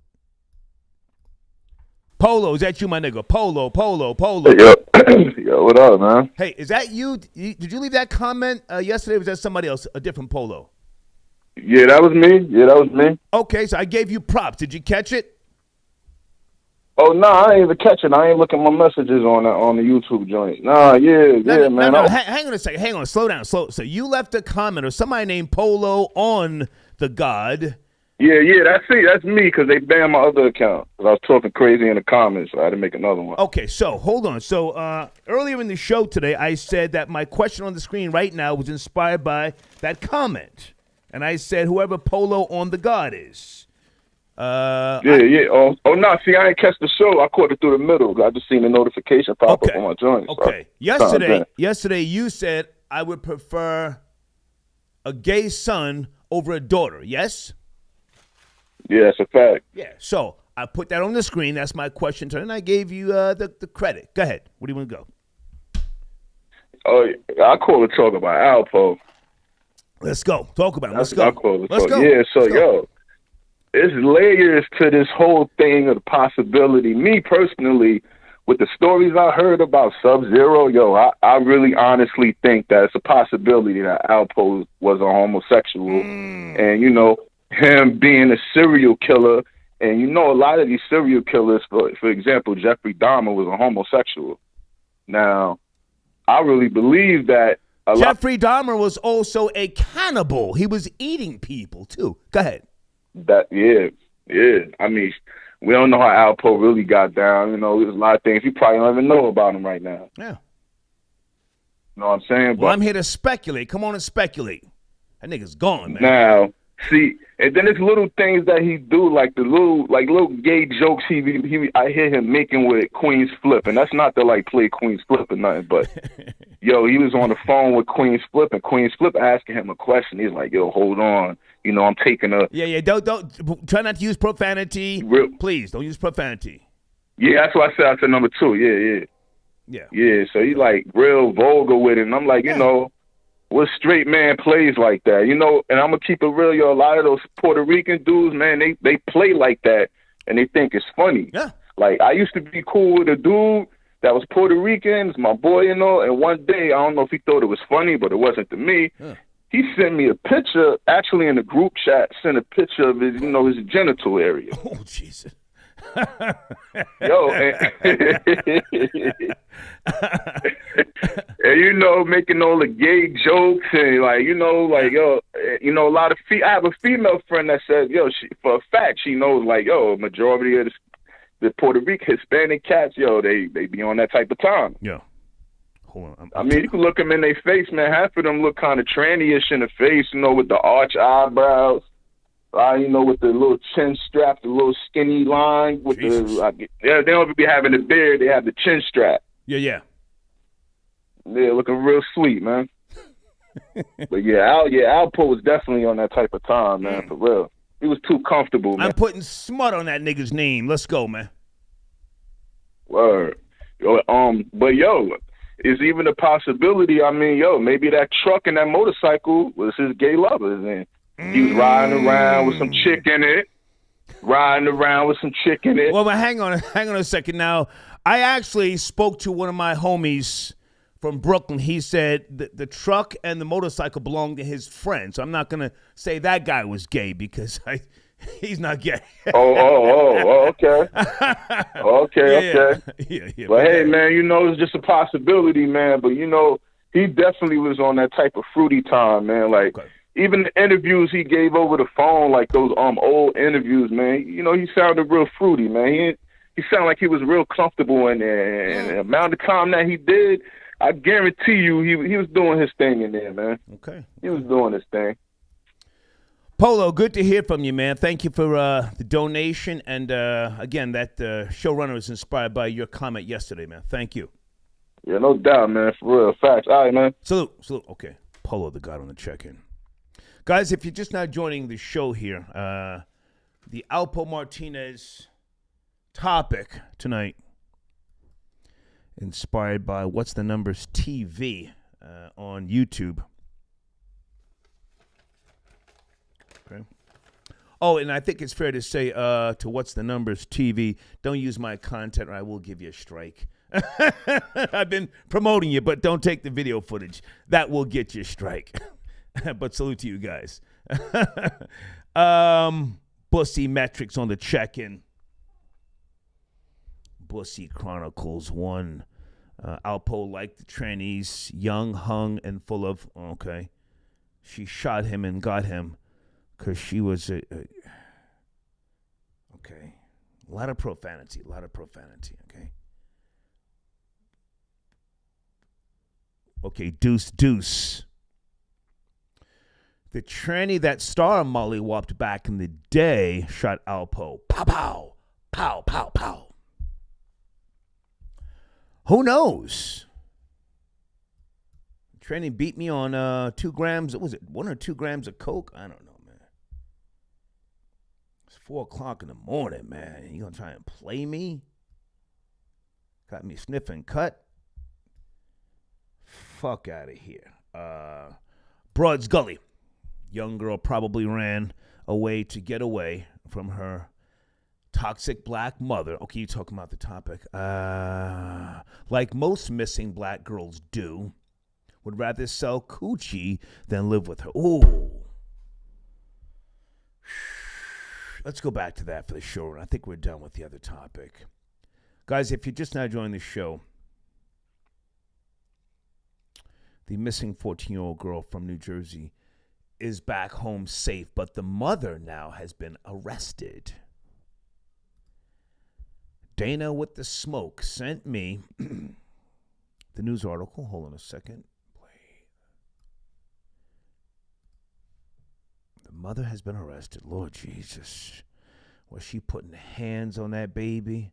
Polo, is that you, my nigga? Polo. Yo, yo, what up, man? Hey, is that you? Did you leave that comment yesterday, or was that somebody else, a different Polo? Yeah, that was me. Okay, so I gave you props. Did you catch it? Oh, no, I ain't even catch it. I ain't looking at my messages on the YouTube joint. Man. No. Hang on a second. Hang on. Slow down. So you left a comment or somebody named Polo on the God. Yeah, that's me because they banned my other account because I was talking crazy in the comments, so I had to make another one. Okay, so hold on. So earlier in the show today, I said that my question on the screen right now was inspired by that comment. And I said whoever Polo on the God is. Oh, no, see, I ain't catch the show. I caught it through the middle. I just seen the notification pop up on my joint. Okay. Yesterday you said I would prefer a gay son over a daughter, yes? Yeah, it's a fact. Yeah, so I put that on the screen. That's my question to her, and I gave you the credit. Go ahead. Where do you want to go? Oh, I call it talk about Alpo. Let's go. Talk about it. Let's go. Let's go. Yeah, so, yo, there's layers to this whole thing of the possibility. Me, personally, with the stories I heard about Sub-Zero, yo, I really honestly think that it's a possibility that Alpo was a homosexual. And, you know, him being a serial killer, and you know a lot of these serial killers, for example, Jeffrey Dahmer was a homosexual. Now, I really believe that Jeffrey Dahmer was also a cannibal. He was eating people, too. Go ahead. Yeah. I mean, we don't know how Alpo really got down. You know, there's a lot of things you probably don't even know about him right now. Yeah. You know what I'm saying? Well, I'm here to speculate. Come on and speculate. That nigga's gone, man. Now, see, and then it's little things that he do, like the little gay jokes I hear him making with Queen's Flip, and that's not to like play Queen's Flip or nothing, but yo, he was on the phone with Queen's Flip, and Queen's Flip asking him a question. He's like, yo, hold on, you know, I'm taking a don't try not to use profanity. Please don't use profanity. Yeah, that's what I said number 2. Yeah. So he's like real vulgar with it, and I'm like, you know. What straight man plays like that, you know? And I'm gonna keep it real, yo. A lot of those Puerto Rican dudes, man, they play like that, and they think it's funny. Yeah. Like I used to be cool with a dude that was Puerto Rican, it's my boy, you know. And one day, I don't know if he thought it was funny, but it wasn't to me. Yeah. He sent me a picture, actually in the group chat, sent a picture of his, you know, his genital area. Oh Jesus. Yo, and you know, making all the gay jokes and like, you know, like yo, you know, a lot of I have a female friend that says, yo, for a fact she knows, like, yo, majority of the Puerto Rican Hispanic cats, yo, they be on that type of time. Yeah. Hold on. I mean, you can look them in their face, man. Half of them look kind of tranny-ish in the face, you know, with the arch eyebrows. You know, with the little chin strap, the little skinny line with they don't even be having a beard. They have the chin strap. Yeah. Yeah, looking real sweet, man. But Alpo was definitely on that type of time, man, for real. He was too comfortable, man. I'm putting smut on that nigga's name. Let's go, man. Word. But yo, it's even a possibility. I mean, yo, maybe that truck and that motorcycle was his gay lovers, and he was riding around with some chick in it. Well, but hang on a second. Now, I actually spoke to one of my homies from Brooklyn. He said the truck and the motorcycle belonged to his friend. So I'm not going to say that guy was gay because he's not gay. Okay. Okay. Yeah. But hey, man, you know, it's just a possibility, man. But, you know, he definitely was on that type of fruity time, man. Like, even the interviews he gave over the phone, like those old interviews, man, you know, he sounded real fruity, man. He sounded like he was real comfortable in there. And the amount of time that he did, I guarantee you he was doing his thing in there, man. Okay. He was doing his thing. Polo, good to hear from you, man. Thank you for the donation. And, again, that showrunner was inspired by your comment yesterday, man. Thank you. Yeah, no doubt, man. For real. Facts. All right, man. Salute. Okay. Polo, the God on the check-in. Guys, if you're just now joining the show here, the Alpo Martinez topic tonight, inspired by What's the Numbers TV on YouTube. Okay. Oh, and I think it's fair to say to What's the Numbers TV, don't use my content or I will give you a strike. I've been promoting you, but don't take the video footage. That will get you a strike. But salute to you guys. Bussy metrics on the check-in. Bussy Chronicles 1. Alpo liked the trannies, young, hung, and full of, okay. She shot him and got him because she was okay. A lot of profanity, okay. Okay, deuce. The tranny that Star mollywopped back in the day shot Alpo. Pow, pow, pow, pow, pow. Who knows? Tranny beat me on 2 grams. Was it 1 or 2 grams of coke? I don't know, man. It's 4 o'clock in the morning, man. You gonna try and play me? Got me sniffing cut. Fuck out of here. Broad's Gully. Young girl probably ran away to get away from her toxic black mother. Okay, you talking about the topic. Like most missing black girls do, would rather sell coochie than live with her. Ooh. Let's go back to that for the show. I think we're done with the other topic. Guys, if you're just now joining the show, the missing 14-year-old girl from New Jersey is back home safe, but the mother now has been arrested. Dana with the Smoke sent me the news article. Hold on a second. The mother has been arrested. Lord Jesus. Was she putting hands on that baby?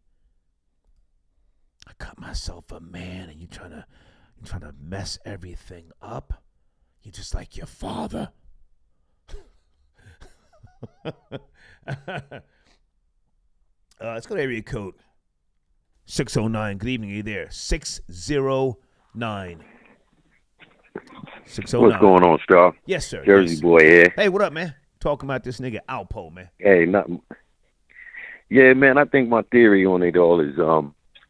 I got myself a man and you're trying to mess everything up? You just like your father? Let's go to area code 609. Good evening. Are you there? 609. 609. What's going on, Star? Yes, sir. Jersey yes. boy here. Hey, what up, man? Talking about this nigga Alpo, man. Hey, nothing. Yeah, man, I think my theory on it all is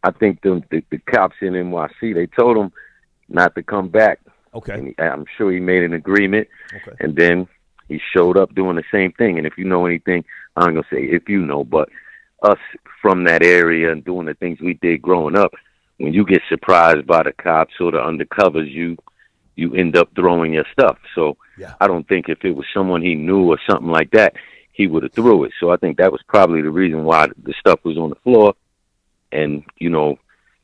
I think the cops in NYC, they told him not to come back. Okay. And I'm sure he made an agreement. Okay. And then he showed up doing the same thing. And if you know anything, I'm going to say if you know, but us from that area and doing the things we did growing up, when you get surprised by the cops or the undercovers, you end up throwing your stuff. So yeah. I don't think if it was someone he knew or something like that, he would have threw it. So I think that was probably the reason why the stuff was on the floor. And, you know,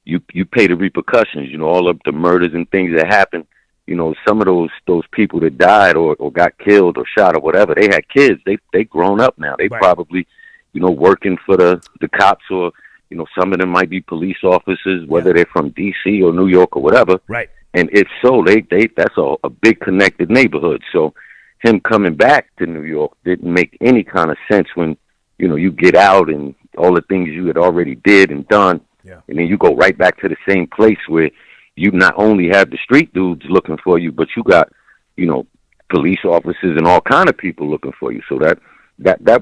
you pay the repercussions, you know, all of the murders and things that happened. You know, some of those people that died or got killed or shot or whatever, they had kids. They grown up now. They right. Probably, you know, working for the cops, or, you know, some of them might be police officers, whether they're from D.C. or New York or whatever. Right. And if so, that's a big connected neighborhood. So him coming back to New York didn't make any kind of sense when, you know, you get out and all the things you had already did and done. Yeah. And then you go right back to the same place where you not only have the street dudes looking for you, but you got, you know, police officers and all kind of people looking for you. So that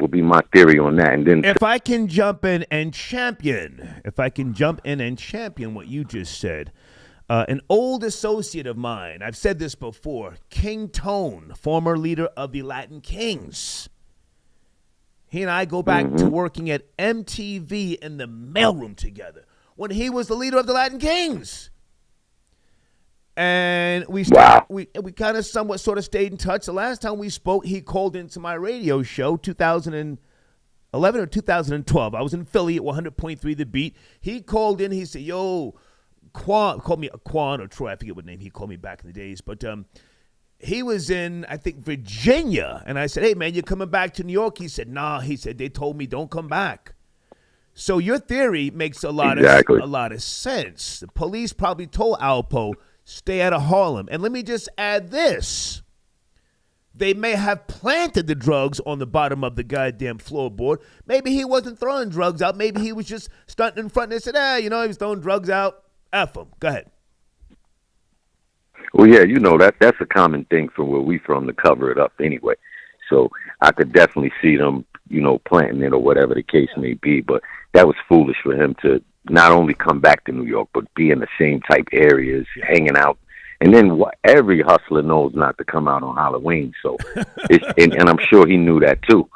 would be my theory on that. And then if I can jump in and champion what you just said, an old associate of mine, I've said this before, King Tone, former leader of the Latin Kings. He and I go back to working at MTV in the mailroom together when he was the leader of the Latin Kings. And we kind of somewhat sort of stayed in touch. The last time we spoke, he called into my radio show, 2011 or 2012. I was in Philly at 100.3 The Beat. He called in. He said, yo, Quan, called me Quan or Troy. I forget what name he called me back in the days. But he was in, I think, Virginia. And I said, hey, man, you coming back to New York? He said, nah. He said, they told me don't come back. So your theory makes a lot of sense. The police probably told Alpo, stay out of Harlem. And let me just add this. They may have planted the drugs on the bottom of the goddamn floorboard. Maybe he wasn't throwing drugs out. Maybe he was just stunting in front and they said, you know, he was throwing drugs out. F him. Go ahead. Well, yeah, you know, that's a common thing from where we from to cover it up anyway. So I could definitely see them, planting it or whatever the case may be. But that was foolish for him to not only come back to New York, but be in the same type areas, hanging out. And then every hustler knows not to come out on Halloween. So, and I'm sure he knew that too.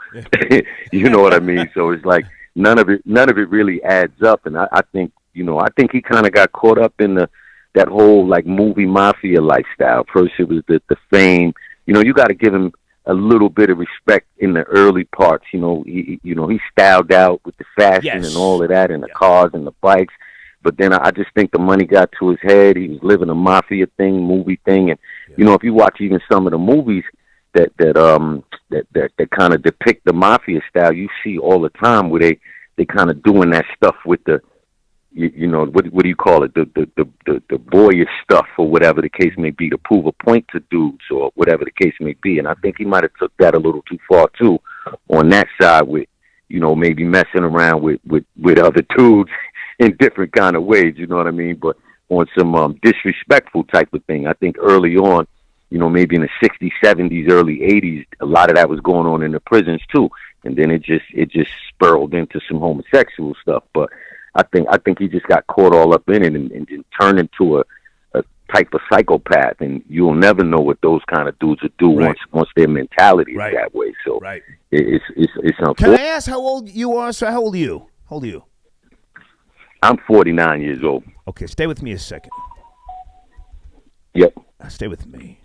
You know what I mean? So it's like none of it really adds up. And I think, I think he kind of got caught up in that whole like movie mafia lifestyle. First it was the fame. You got to give him a little bit of respect in the early parts. He styled out with the fashion and all of that, and the cars and the bikes. But then I just think the money got to his head. He was living a mafia thing, movie thing, and if you watch even some of the movies that kind of depict the mafia style, you see all the time where they kind of doing that stuff with the what do you call it, the boyish stuff or whatever the case may be, to prove a point to dudes or whatever the case may be. And I think he might have took that a little too far too on that side with maybe messing around with other dudes in different kind of ways, you know what I mean? But on some disrespectful type of thing. I think early on, maybe in the 60s, 70s, early 80s, a lot of that was going on in the prisons too. And then it just spiraled into some homosexual stuff. But I think he just got caught all up in it and turned into a type of psychopath. And you'll never know what those kind of dudes would do once their mentality is that way. So it's unfortunate. Can I ask how old you are, sir? How old are you? How old are you? I'm 49 years old. Okay, stay with me a second. Yep. Stay with me.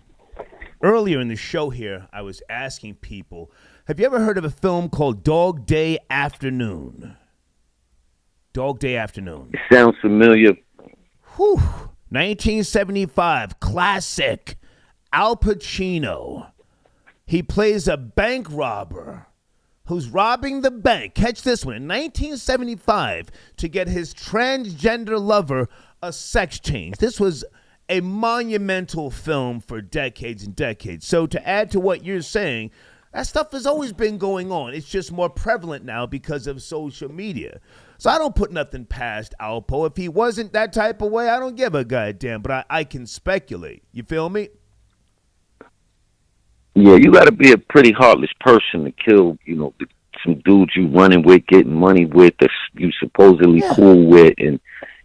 Earlier in the show here, I was asking people, have you ever heard of a film called Dog Day Afternoon? Dog Day Afternoon. It sounds familiar. 1975, classic. Al Pacino. He plays a bank robber who's robbing the bank. Catch this one. In 1975, to get his transgender lover a sex change. This was a monumental film for decades and decades. So to add to what you're saying, that stuff has always been going on. It's just more prevalent now because of social media. So I don't put nothing past Alpo. If he wasn't that type of way, I don't give a goddamn. But I can speculate. You feel me? Yeah, you got to be a pretty heartless person to kill, some dudes you running with, getting money with, that you supposedly cool with, and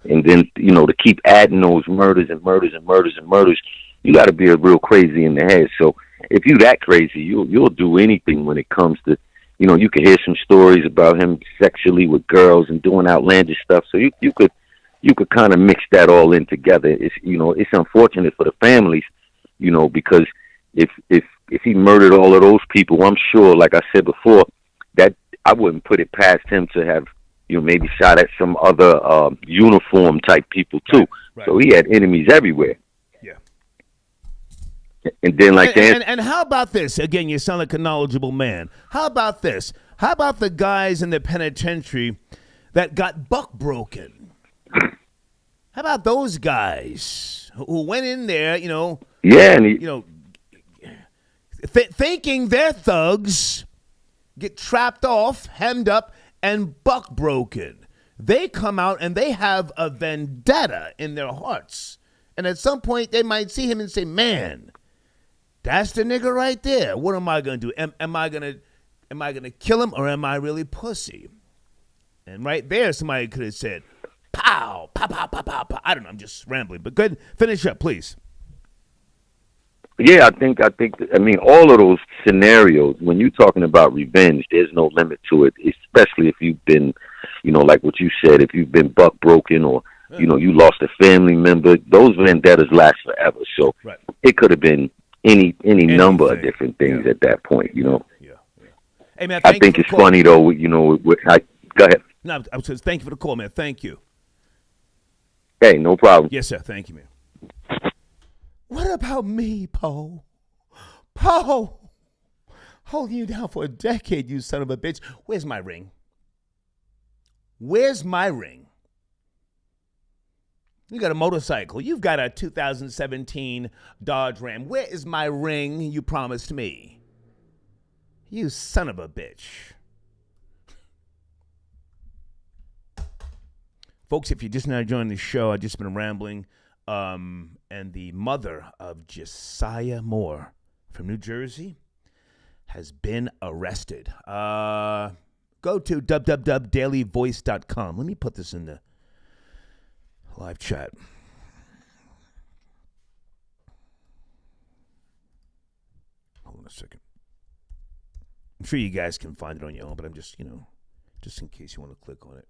then, to keep adding those murders and murders and murders and murders. You got to be a real crazy in the head. So if you that crazy, you'll do anything when it comes to, you can hear some stories about him sexually with girls and doing outlandish stuff. So you could kind of mix that all in together. It's it's unfortunate for the families, because if he murdered all of those people, I'm sure, like I said before, that I wouldn't put it past him to have maybe shot at some other uniform type people too. Right. So he had enemies everywhere. And then and how about this? Again, you sound like a knowledgeable man. How about this? How about the guys in the penitentiary that got buck broken? How about those guys who went in there, thinking they're thugs, get trapped off, hemmed up, and buck broken. They come out and they have a vendetta in their hearts. And at some point, they might see him and say, man, that's the nigga right there. What am I going to do? Am I going to kill him, or am I really pussy? And right there, somebody could have said, pow, pow, pow, pow, pow, pow. I don't know. I'm just rambling. But good. Finish up, please. Yeah, I think, all of those scenarios, when you're talking about revenge, there's no limit to it, especially if you've been, like what you said, if you've been buck broken or, you lost a family member, those vendettas last forever. So it could have been anything. Number of different things at that point, Yeah. Hey, man, I think it's funny, though, go ahead. No, I was just thank you for the call, man. Thank you. Hey, no problem. Yes, sir. Thank you, man. What about me, Poe? Poe! Holding you down for a decade, you son of a bitch. Where's my ring? Where's my ring? You got a motorcycle. You've got a 2017 Dodge Ram. Where is my ring you promised me? You son of a bitch. Folks, if you're just now joining the show, I've just been rambling. And the mother of Josiah Moore from New Jersey has been arrested. Go to www.dailyvoice.com. Let me put this in the live chat. Hold on a second. I'm sure you guys can find it on your own, but I'm just, just in case you want to click on it.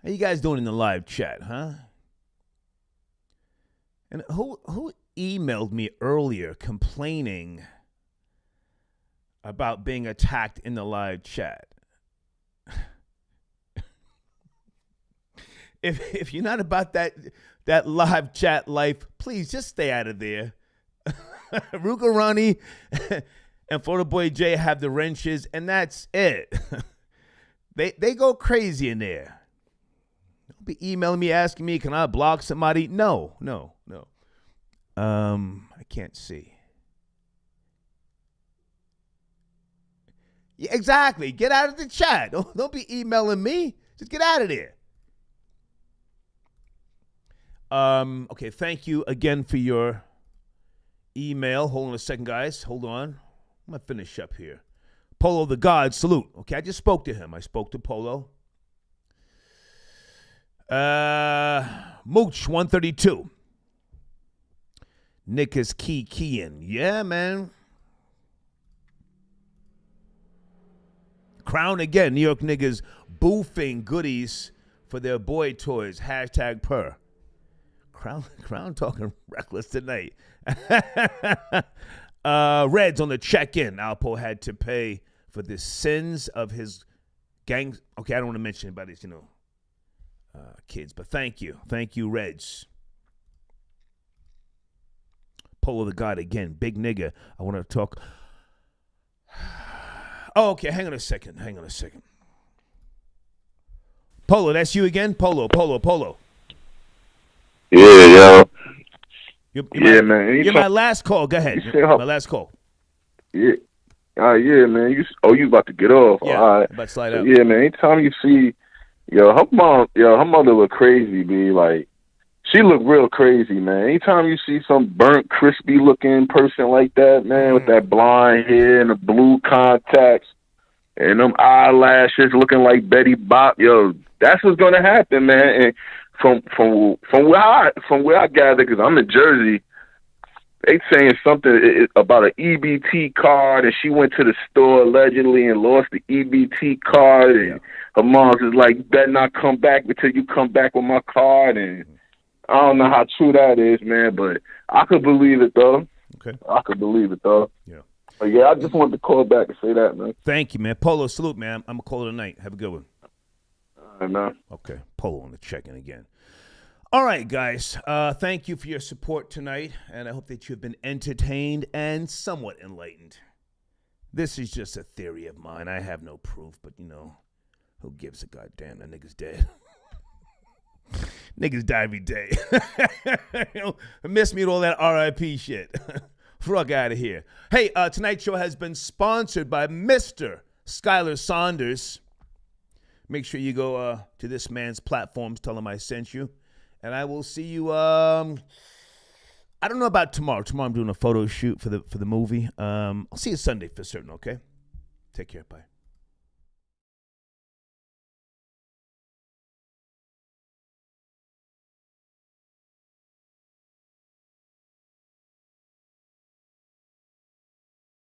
How you guys doing in the live chat, huh? And who emailed me earlier complaining about being attacked in the live chat? If you're not about that live chat life, please just stay out of there. Ruka Ronnie and Florida Boy J have the wrenches, and that's it. They go crazy in there. Don't be emailing me asking me, can I block somebody? No. I can't see. Yeah, exactly. Get out of the chat. Don't be emailing me. Just get out of there. Okay, thank you again for your email. Hold on a second, guys. Hold on. I'm going to finish up here. Polo the God, salute. Okay, I just spoke to him. I spoke to Polo. Mooch 132. Nick is keying. Yeah, man. Crown again. New York niggas boofing goodies for their boy toys. Hashtag per. Crown talking reckless tonight. Reds on the check-in. Alpo had to pay for the sins of his gang. Okay, I don't want to mention anybody's, kids, but thank you. Thank you, Reds. Polo the God again. Big nigga. I want to talk. Oh, okay. Hang on a second. Polo, that's you again? Polo. Yeah, yo. Man. You're my last call. Go ahead. My last call. Yeah. Yeah, man. You about to get off. Yeah, all right. About to slide out. Yeah, man. Anytime you see, her mother look crazy, be like, she look real crazy, man. Anytime you see some burnt, crispy looking person like that, man, with that blonde hair and the blue contacts and them eyelashes looking like Betty Bopp, that's what's gonna happen, man. And from where I gather, because I'm in Jersey, they saying something about an EBT card, and she went to the store allegedly and lost the EBT card, and her mom's is like, you better not come back until you come back with my card, and I don't know how true that is, man, but I could believe it, though. Okay. I could believe it, though. Yeah. But yeah, I just wanted to call back and say that, man. Thank you, man. Polo, salute, man. I'm going to call it a night. Have a good one. All right, man. Okay. Polo on the check-in again. All right, guys. Thank you for your support tonight, and I hope that you've been entertained and somewhat enlightened. This is just a theory of mine. I have no proof, but, who gives a goddamn? That nigga's dead. Niggas die every day. Miss me with all that RIP shit. Fuck out of here. Hey, tonight's show has been sponsored by Mr. Skylar Saunders. Make sure you go to this man's platforms, tell him I sent you. And I will see you, I don't know about tomorrow. Tomorrow I'm doing a photo shoot for the movie. I'll see you Sunday for certain, okay? Take care. Bye.